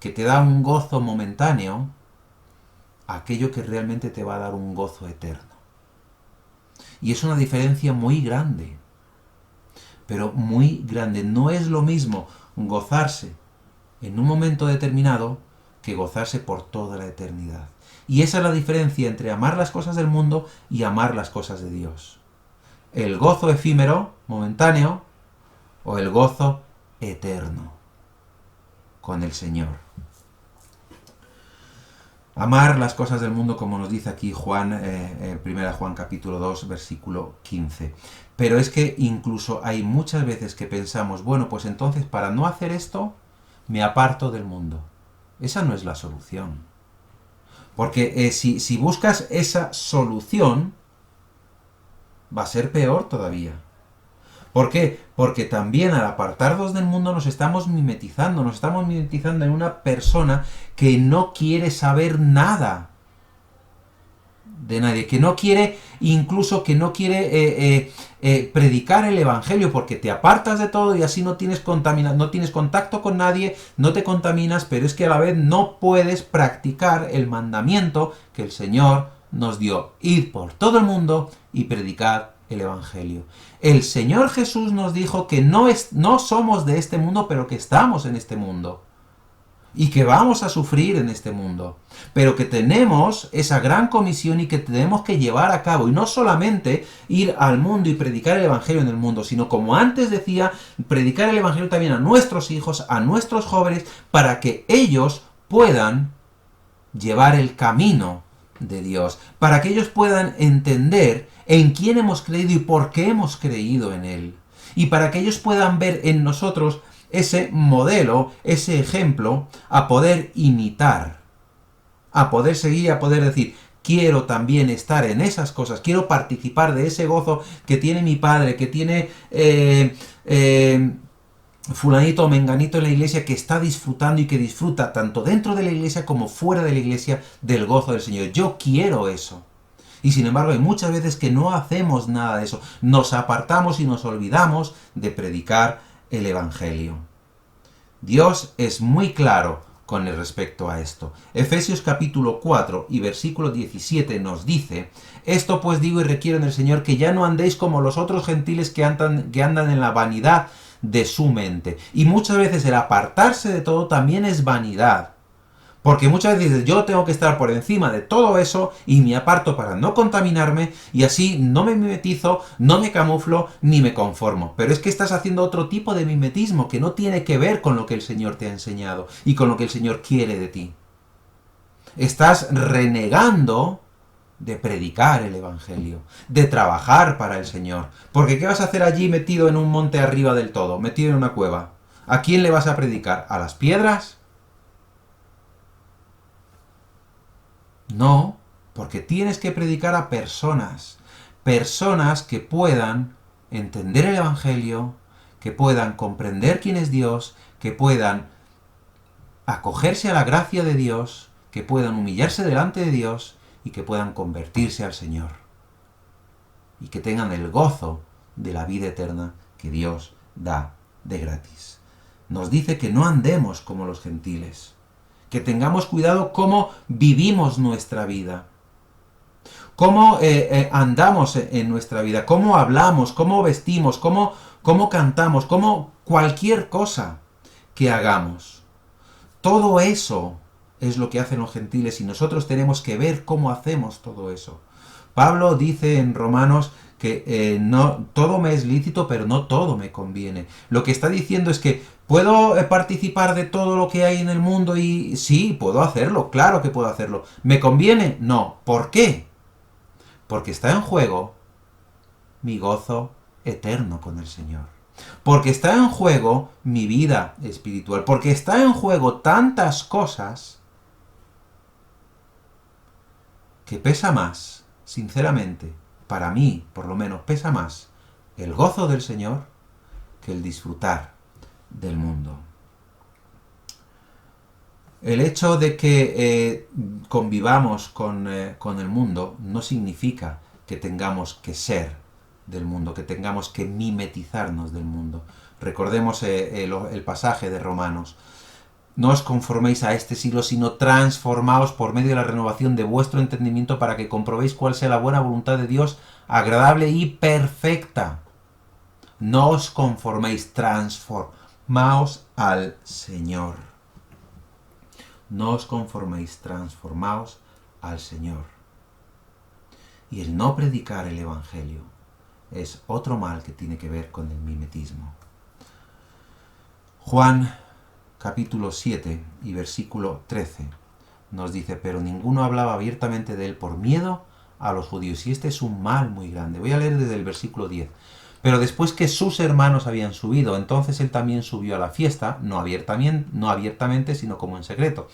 que te da un gozo momentáneo aquello que realmente te va a dar un gozo eterno. Y es una diferencia muy grande, pero muy grande. No es lo mismo gozarse en un momento determinado que gozarse por toda la eternidad. Y esa es la diferencia entre amar las cosas del mundo y amar las cosas de Dios. El gozo efímero, momentáneo, o el gozo eterno con el Señor. Amar las cosas del mundo, como nos dice aquí Juan, 1 Juan capítulo 2, versículo 15. Pero es que incluso hay muchas veces que pensamos, bueno, pues entonces para no hacer esto, me aparto del mundo. Esa no es la solución. Porque si buscas esa solución, va a ser peor todavía. ¿Por qué? Porque también al apartarnos del mundo nos estamos mimetizando en una persona que no quiere saber nada de nadie, que no quiere, incluso que no quiere predicar el evangelio, porque te apartas de todo y así no tienes contacto con nadie, no te contaminas, pero es que a la vez no puedes practicar el mandamiento que el Señor nos dio: id por todo el mundo y predicad el evangelio. El Señor Jesús nos dijo que no somos de este mundo, pero que estamos en este mundo. Y que vamos a sufrir en este mundo. Pero que tenemos esa gran comisión y que tenemos que llevar a cabo. Y no solamente ir al mundo y predicar el evangelio en el mundo, sino, como antes decía, predicar el evangelio también a nuestros hijos, a nuestros jóvenes, para que ellos puedan llevar el camino de Dios. Para que ellos puedan entender en quién hemos creído y por qué hemos creído en Él. Y para que ellos puedan ver en nosotros ese modelo, ese ejemplo, a poder imitar, a poder seguir, a poder decir: quiero también estar en esas cosas, quiero participar de ese gozo que tiene mi padre, que tiene fulanito o menganito en la iglesia, que está disfrutando y que disfruta tanto dentro de la iglesia como fuera de la iglesia del gozo del Señor. Yo quiero eso. Y sin embargo hay muchas veces que no hacemos nada de eso. Nos apartamos y nos olvidamos de predicar el evangelio. Dios es muy claro con respecto a esto. Efesios capítulo 4 y versículo 17 nos dice: esto pues digo y requiero en el Señor, que ya no andéis como los otros gentiles que andan en la vanidad de su mente. Y muchas veces el apartarse de todo también es vanidad. Porque muchas veces dices: yo tengo que estar por encima de todo eso y me aparto para no contaminarme, y así no me mimetizo, no me camuflo, ni me conformo. Pero es que estás haciendo otro tipo de mimetismo que no tiene que ver con lo que el Señor te ha enseñado y con lo que el Señor quiere de ti. Estás renegando de predicar el Evangelio, de trabajar para el Señor. Porque ¿qué vas a hacer allí metido en un monte arriba del todo, metido en una cueva? ¿A quién le vas a predicar? ¿A las piedras? No, porque tienes que predicar a personas, personas que puedan entender el Evangelio, que puedan comprender quién es Dios, que puedan acogerse a la gracia de Dios, que puedan humillarse delante de Dios y que puedan convertirse al Señor. Y que tengan el gozo de la vida eterna que Dios da de gratis. Nos dice que no andemos como los gentiles, que tengamos cuidado cómo vivimos nuestra vida, cómo andamos en nuestra vida, cómo hablamos, cómo vestimos, cómo cantamos, cómo cualquier cosa que hagamos. Todo eso es lo que hacen los gentiles y nosotros tenemos que ver cómo hacemos todo eso. Pablo dice en Romanos que no todo me es lícito, pero no todo me conviene. Lo que está diciendo es que ¿puedo participar de todo lo que hay en el mundo? Y sí, puedo hacerlo, claro que puedo hacerlo. ¿Me conviene? No. ¿Por qué? Porque está en juego mi gozo eterno con el Señor. Porque está en juego mi vida espiritual. Porque está en juego tantas cosas que pesa más, sinceramente, para mí, por lo menos, pesa más el gozo del Señor que el disfrutar del mundo. El hecho de que convivamos con el mundo no significa que tengamos que ser del mundo, que tengamos que mimetizarnos del mundo. Recordemos el pasaje de Romanos. No os conforméis a este siglo, sino transformaos por medio de la renovación de vuestro entendimiento para que comprobéis cuál sea la buena voluntad de Dios, agradable y perfecta. No os conforméis, transformaos al Señor. No os conforméis, transformaos al Señor. Y el no predicar el Evangelio es otro mal que tiene que ver con el mimetismo. Juan capítulo 7 y versículo 13 nos dice: pero ninguno hablaba abiertamente de él por miedo a los judíos. Y este es un mal muy grande. Voy a leer desde el versículo 10. Pero después que sus hermanos habían subido, entonces él también subió a la fiesta, no abiertamente, sino como en secreto.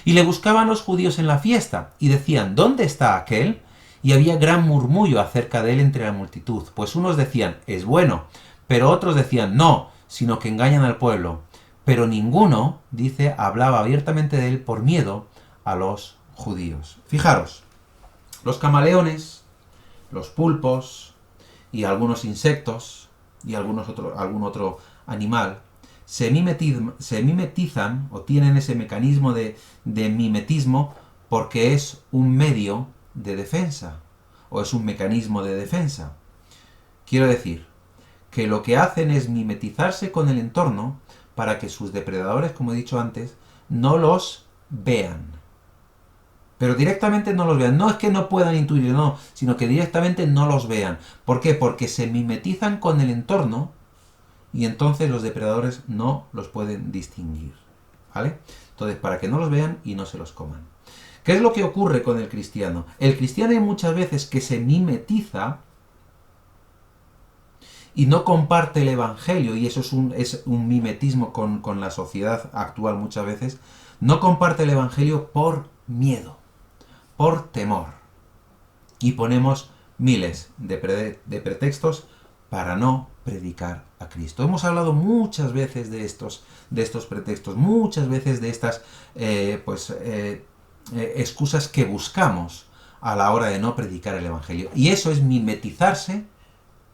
Y le buscaban los judíos en la fiesta, y decían: ¿dónde está aquel? Y había gran murmullo acerca de él entre la multitud, pues unos decían: es bueno, pero otros decían: no, sino que engañan al pueblo. Pero ninguno, dice, hablaba abiertamente de él por miedo a los judíos. Fijaros, los camaleones, los pulpos y algunos insectos y algún otro animal se mimetizan o tienen ese mecanismo de mimetismo porque es un medio de defensa o es un mecanismo de defensa. Quiero decir que lo que hacen es mimetizarse con el entorno para que sus depredadores, como he dicho antes, no los vean. Pero directamente no los vean. No es que no puedan intuir, no, sino que directamente no los vean. ¿Por qué? Porque se mimetizan con el entorno y entonces los depredadores no los pueden distinguir. ¿Vale? Entonces, para que no los vean y no se los coman. ¿Qué es lo que ocurre con el cristiano? El cristiano hay muchas veces que se mimetiza y no comparte el Evangelio, y eso es un mimetismo con la sociedad actual muchas veces. No comparte el Evangelio por miedo, por temor. Y ponemos miles de pretextos para no predicar a Cristo. Hemos hablado muchas veces de estos pretextos, muchas veces de estas excusas que buscamos a la hora de no predicar el Evangelio. Y eso es mimetizarse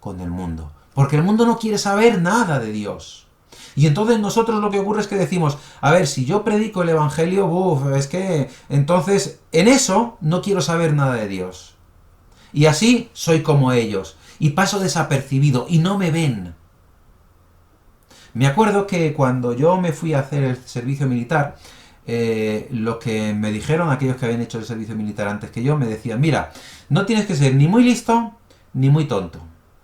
con el mundo. Porque el mundo no quiere saber nada de Dios. Y entonces nosotros lo que ocurre es que decimos: a ver, si yo predico el Evangelio, es que entonces en eso no quiero saber nada de Dios. Y así soy como ellos. Y paso desapercibido y no me ven. Me acuerdo que cuando yo me fui a hacer el servicio militar, lo que me dijeron aquellos que habían hecho el servicio militar antes que yo, me decían: mira, no tienes que ser ni muy listo ni muy tonto.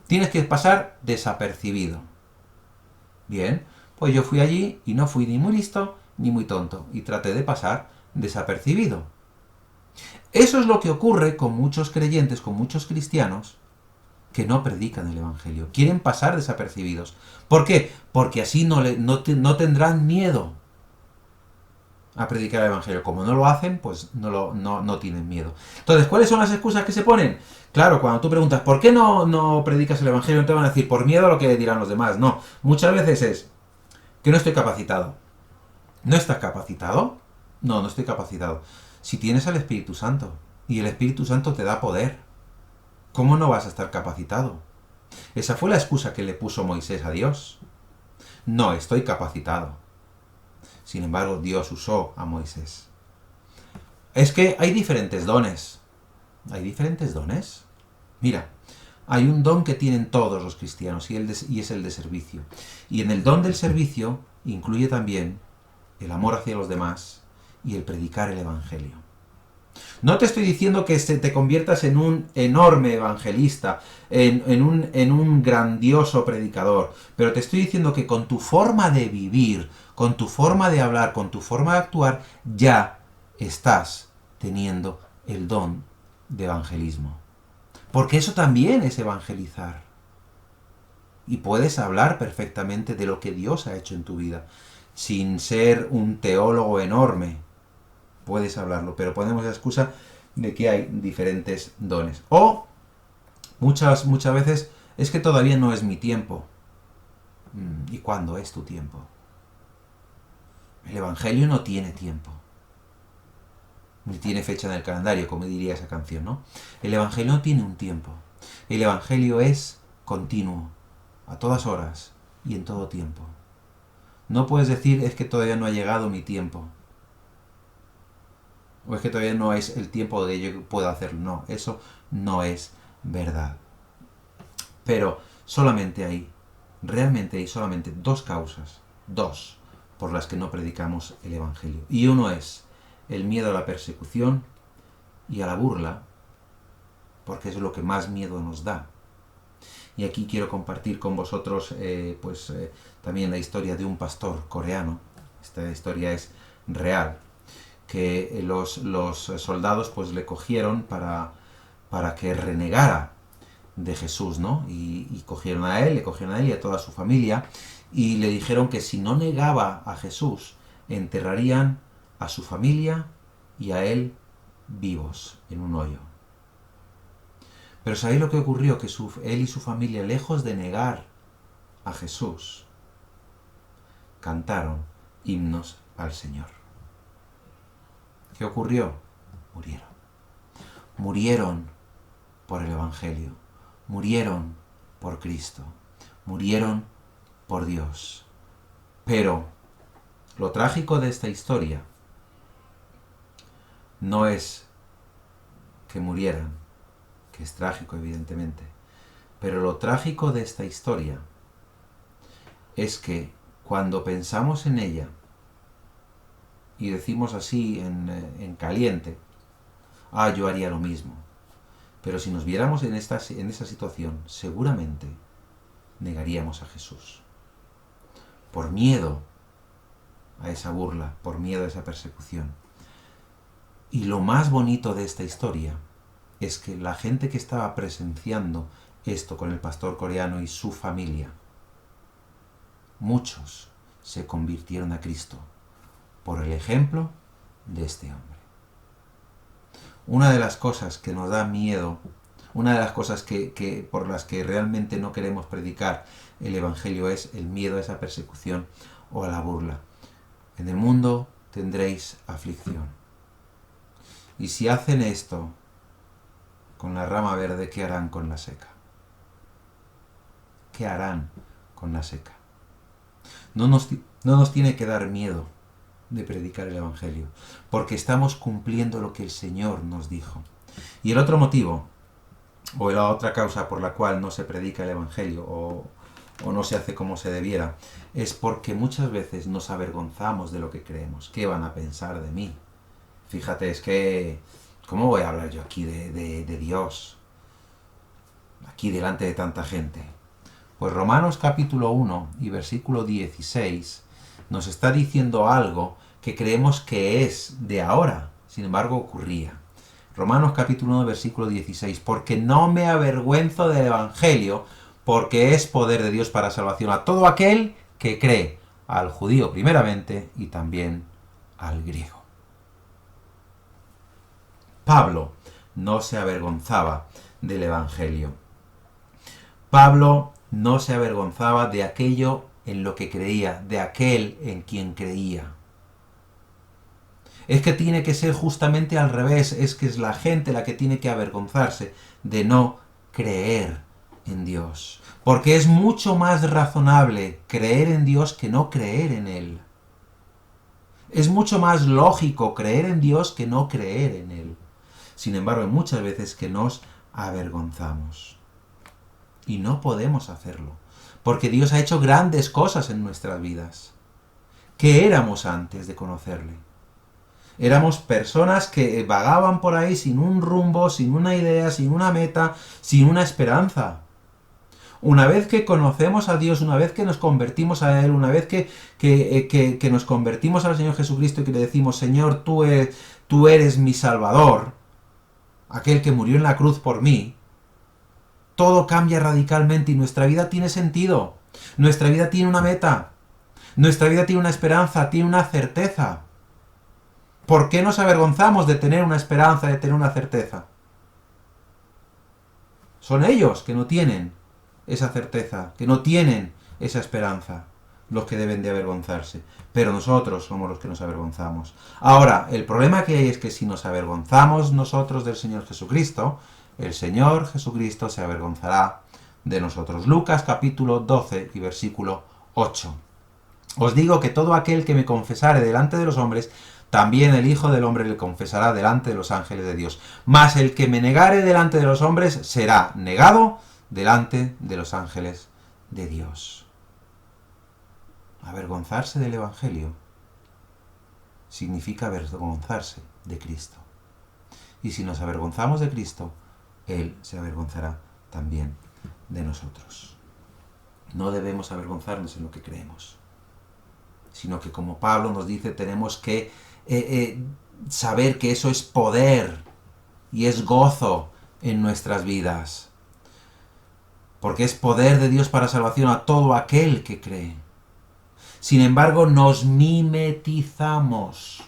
Tienes que pasar desapercibido. Bien, pues yo fui allí y no fui ni muy listo ni muy tonto. Y traté de pasar desapercibido. Eso es lo que ocurre con muchos creyentes, con muchos cristianos, que no predican el Evangelio. Quieren pasar desapercibidos. ¿Por qué? Porque así no tendrán miedo a predicar el Evangelio. Como no lo hacen, pues no tienen miedo. Entonces, ¿cuáles son las excusas que se ponen? Claro, cuando tú preguntas, ¿por qué no predicas el Evangelio? No te van a decir, por miedo a lo que dirán los demás. No, muchas veces es que no estoy capacitado. ¿No estás capacitado? No estoy capacitado. Si tienes al Espíritu Santo, y el Espíritu Santo te da poder, ¿cómo no vas a estar capacitado? Esa fue la excusa que le puso Moisés a Dios. No estoy capacitado. Sin embargo, Dios usó a Moisés. Es que hay diferentes dones. ¿Hay diferentes dones? Mira, hay un don que tienen todos los cristianos y es el de servicio. Y en el don del servicio incluye también el amor hacia los demás y el predicar el Evangelio. No te estoy diciendo que te conviertas en un enorme evangelista, en un grandioso predicador, pero te estoy diciendo que con tu forma de vivir, con tu forma de hablar, con tu forma de actuar, ya estás teniendo el don de evangelismo. Porque eso también es evangelizar. Y puedes hablar perfectamente de lo que Dios ha hecho en tu vida, sin ser un teólogo enorme. Puedes hablarlo, pero ponemos la excusa de que hay diferentes dones. O muchas veces es que todavía no es mi tiempo. ¿Y cuándo es tu tiempo? El Evangelio no tiene tiempo. Ni tiene fecha en el calendario, como diría esa canción, ¿no? El Evangelio no tiene un tiempo. El Evangelio es continuo, a todas horas y en todo tiempo. No puedes decir, es que todavía no ha llegado mi tiempo. O es que todavía no es el tiempo de yo pueda hacerlo. No, eso no es verdad. Pero realmente hay solamente dos causas, por las que no predicamos el Evangelio. Y uno es el miedo a la persecución y a la burla, porque es lo que más miedo nos da. Y aquí quiero compartir con vosotros también la historia de un pastor coreano. Esta historia es real. Que los soldados pues le cogieron para que renegara de Jesús, ¿no? Y le cogieron a él y a toda su familia, y le dijeron que si no negaba a Jesús, enterrarían a su familia y a él vivos en un hoyo. Pero ¿sabéis lo que ocurrió? Que él y su familia, lejos de negar a Jesús, cantaron himnos al Señor. ¿Qué ocurrió? Murieron. Murieron por el Evangelio. Murieron por Cristo. Murieron por Dios. Pero lo trágico de esta historia no es que murieran, que es trágico evidentemente, pero lo trágico de esta historia es que cuando pensamos en ella y decimos así en caliente, yo haría lo mismo. Pero si nos viéramos en esa situación, seguramente negaríamos a Jesús. Por miedo a esa burla, por miedo a esa persecución. Y lo más bonito de esta historia es que la gente que estaba presenciando esto con el pastor coreano y su familia, muchos se convirtieron a Cristo por el ejemplo de este hombre. Una de las cosas que nos da miedo, una de las cosas por las que realmente no queremos predicar el Evangelio es el miedo a esa persecución o a la burla. En el mundo tendréis aflicción. Y si hacen esto con la rama verde, ¿qué harán con la seca? ¿Qué harán con la seca? No nos tiene que dar miedo de predicar el Evangelio, porque estamos cumpliendo lo que el Señor nos dijo. Y el otro motivo, o la otra causa por la cual no se predica el Evangelio, o no se hace como se debiera, es porque muchas veces nos avergonzamos de lo que creemos. ¿Qué van a pensar de mí? Fíjate, es que, ¿cómo voy a hablar yo aquí de Dios? Aquí delante de tanta gente. Pues Romanos capítulo 1 y versículo 16 nos está diciendo algo que creemos que es de ahora, sin embargo ocurría. Romanos capítulo 1, versículo 16. Porque no me avergüenzo del Evangelio, porque es poder de Dios para salvación a todo aquel que cree, al judío primeramente y también al griego. Pablo no se avergonzaba del Evangelio. Pablo no se avergonzaba de aquello en lo que creía, de aquel en quien creía. Es que tiene que ser justamente al revés, es que es la gente la que tiene que avergonzarse de no creer en Dios. Porque es mucho más razonable creer en Dios que no creer en Él. Es mucho más lógico creer en Dios que no creer en Él. Sin embargo, hay muchas veces que nos avergonzamos. Y no podemos hacerlo. Porque Dios ha hecho grandes cosas en nuestras vidas. ¿Qué éramos antes de conocerle? Éramos personas que vagaban por ahí sin un rumbo, sin una idea, sin una meta, sin una esperanza. Una vez que conocemos a Dios, una vez que nos convertimos a Él, una vez que nos convertimos al Señor Jesucristo y que le decimos, Señor, tú eres mi Salvador, aquel que murió en la cruz por mí, todo cambia radicalmente y nuestra vida tiene sentido. Nuestra vida tiene una meta. Nuestra vida tiene una esperanza, tiene una certeza. ¿Por qué nos avergonzamos de tener una esperanza, de tener una certeza? Son ellos que no tienen esa certeza, que no tienen esa esperanza, los que deben de avergonzarse. Pero nosotros somos los que nos avergonzamos. Ahora, el problema que hay es que si nos avergonzamos nosotros del Señor Jesucristo, el Señor Jesucristo se avergonzará de nosotros. Lucas capítulo 12 y versículo 8. Os digo que todo aquel que me confesare delante de los hombres, también el Hijo del Hombre le confesará delante de los ángeles de Dios. Mas el que me negare delante de los hombres será negado delante de los ángeles de Dios. Avergonzarse del Evangelio significa avergonzarse de Cristo. Y si nos avergonzamos de Cristo, Él se avergonzará también de nosotros. No debemos avergonzarnos en lo que creemos, sino que, como Pablo nos dice, tenemos que saber que eso es poder y es gozo en nuestras vidas. Porque es poder de Dios para salvación a todo aquel que cree. Sin embargo, nos mimetizamos.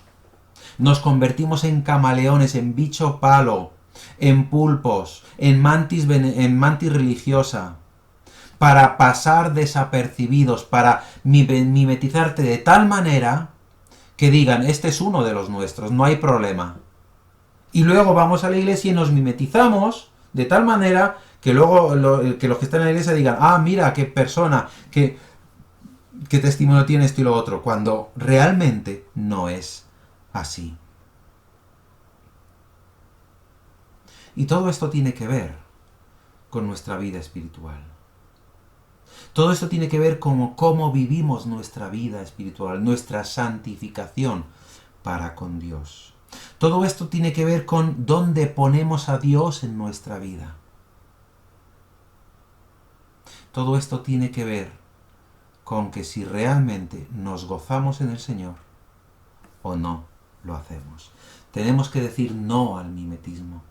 Nos convertimos en camaleones, en bicho palo, en pulpos, en mantis religiosa, para pasar desapercibidos, para mimetizarte de tal manera que digan, este es uno de los nuestros, no hay problema. Y luego vamos a la iglesia y nos mimetizamos de tal manera que luego que los que están en la iglesia digan, ah, mira, qué persona, qué testimonio tiene esto y lo otro, cuando realmente no es así. Y todo esto tiene que ver con nuestra vida espiritual. Todo esto tiene que ver con cómo vivimos nuestra vida espiritual, nuestra santificación para con Dios. Todo esto tiene que ver con dónde ponemos a Dios en nuestra vida. Todo esto tiene que ver con que si realmente nos gozamos en el Señor o no lo hacemos. Tenemos que decir no al mimetismo.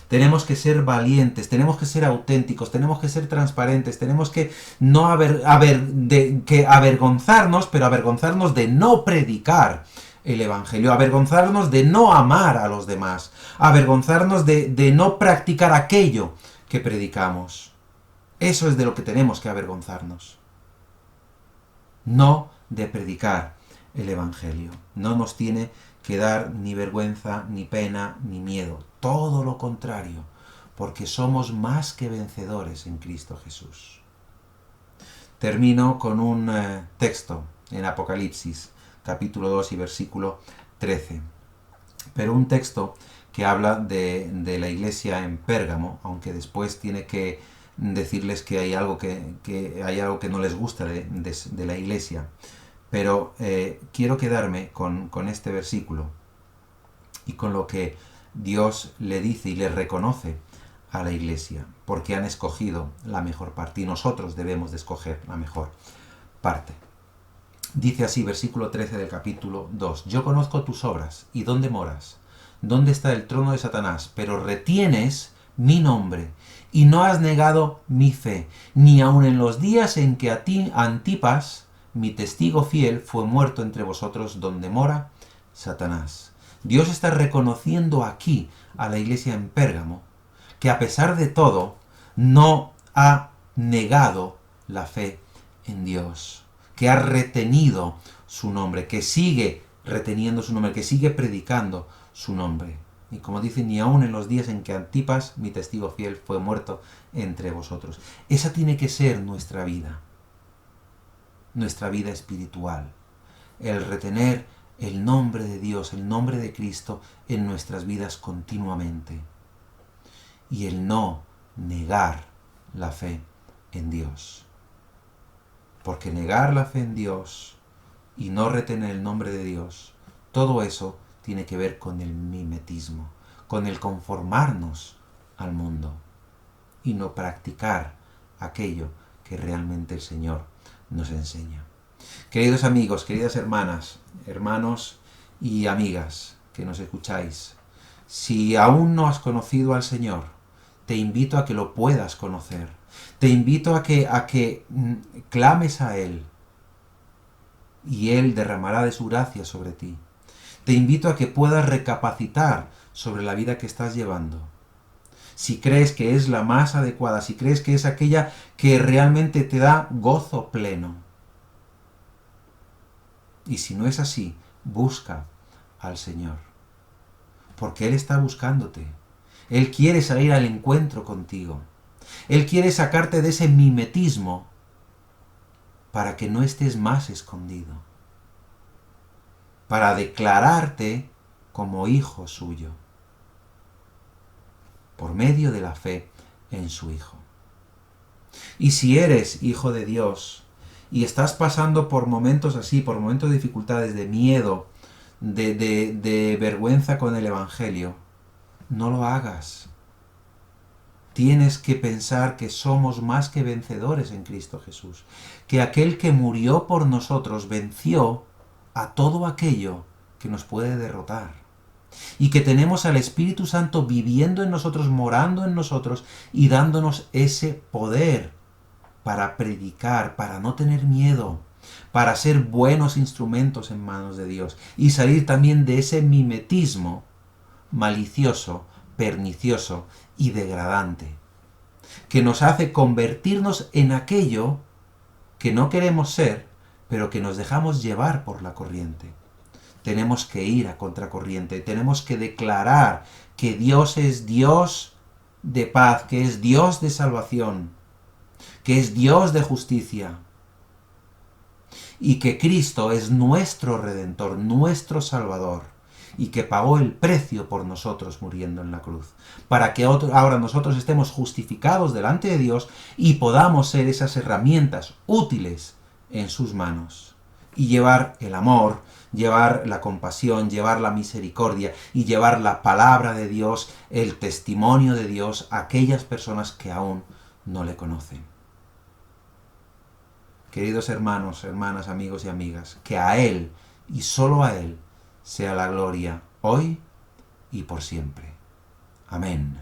Tenemos que ser valientes, tenemos que ser auténticos, tenemos que ser transparentes, tenemos que no avergonzarnos, pero avergonzarnos de no predicar el Evangelio, avergonzarnos de no amar a los demás, avergonzarnos de no practicar aquello que predicamos. Eso es de lo que tenemos que avergonzarnos. No de predicar el Evangelio. No nos tiene que dar ni vergüenza, ni pena, ni miedo. Todo lo contrario, porque somos más que vencedores en Cristo Jesús. Termino con un texto en Apocalipsis, capítulo 2 y versículo 13. Pero un texto que habla de la iglesia en Pérgamo, aunque después tiene que decirles que hay algo que hay algo que no les gusta de la iglesia. Pero quiero quedarme con este versículo y con lo que Dios le dice y le reconoce a la iglesia, porque han escogido la mejor parte y nosotros debemos de escoger la mejor parte. Dice así, versículo 13 del capítulo 2, yo conozco tus obras y dónde moras, ¿Dónde está el trono de Satanás? Pero retienes mi nombre y no has negado mi fe, ni aun en los días en que a ti, Antipas, mi testigo fiel, fue muerto entre vosotros donde mora Satanás. Dios está reconociendo aquí a la iglesia en Pérgamo que a pesar de todo no ha negado la fe en Dios, que ha retenido su nombre, que sigue reteniendo su nombre, que sigue predicando su nombre. Y como dice, ni aun en los días en que Antipas, mi testigo fiel, fue muerto entre vosotros. Esa tiene que ser nuestra vida espiritual. El retener el nombre de Dios, el nombre de Cristo en nuestras vidas continuamente. Y el no negar la fe en Dios. Porque negar la fe en Dios y no retener el nombre de Dios, todo eso tiene que ver con el mimetismo, con el conformarnos al mundo y no practicar aquello que realmente el Señor nos enseña. Queridos amigos, queridas hermanas, hermanos y amigas que nos escucháis, si aún no has conocido al Señor, te invito a que lo puedas conocer. Te invito a que clames a Él y Él derramará de su gracia sobre ti. Te invito a que puedas recapacitar sobre la vida que estás llevando. Si crees que es la más adecuada, si crees que es aquella que realmente te da gozo pleno. Y si no es así, busca al Señor. Porque Él está buscándote. Él quiere salir al encuentro contigo. Él quiere sacarte de ese mimetismo para que no estés más escondido. Para declararte como hijo suyo. Por medio de la fe en su Hijo. Y si eres hijo de Dios y estás pasando por momentos así, por momentos de dificultades, de miedo, de vergüenza con el Evangelio, no lo hagas. Tienes que pensar que somos más que vencedores en Cristo Jesús. Que aquel que murió por nosotros venció a todo aquello que nos puede derrotar. Y que tenemos al Espíritu Santo viviendo en nosotros, morando en nosotros y dándonos ese poder para predicar, para no tener miedo, para ser buenos instrumentos en manos de Dios y salir también de ese mimetismo malicioso, pernicioso y degradante, que nos hace convertirnos en aquello que no queremos ser, pero que nos dejamos llevar por la corriente. Tenemos que ir a contracorriente, tenemos que declarar que Dios es Dios de paz, que es Dios de salvación, que es Dios de justicia, y que Cristo es nuestro Redentor, nuestro Salvador, y que pagó el precio por nosotros muriendo en la cruz, para que ahora nosotros estemos justificados delante de Dios y podamos ser esas herramientas útiles en sus manos, y llevar el amor, llevar la compasión, llevar la misericordia y llevar la palabra de Dios, el testimonio de Dios a aquellas personas que aún no le conocen. Queridos hermanos, hermanas, amigos y amigas, que a Él y solo a Él sea la gloria hoy y por siempre. Amén.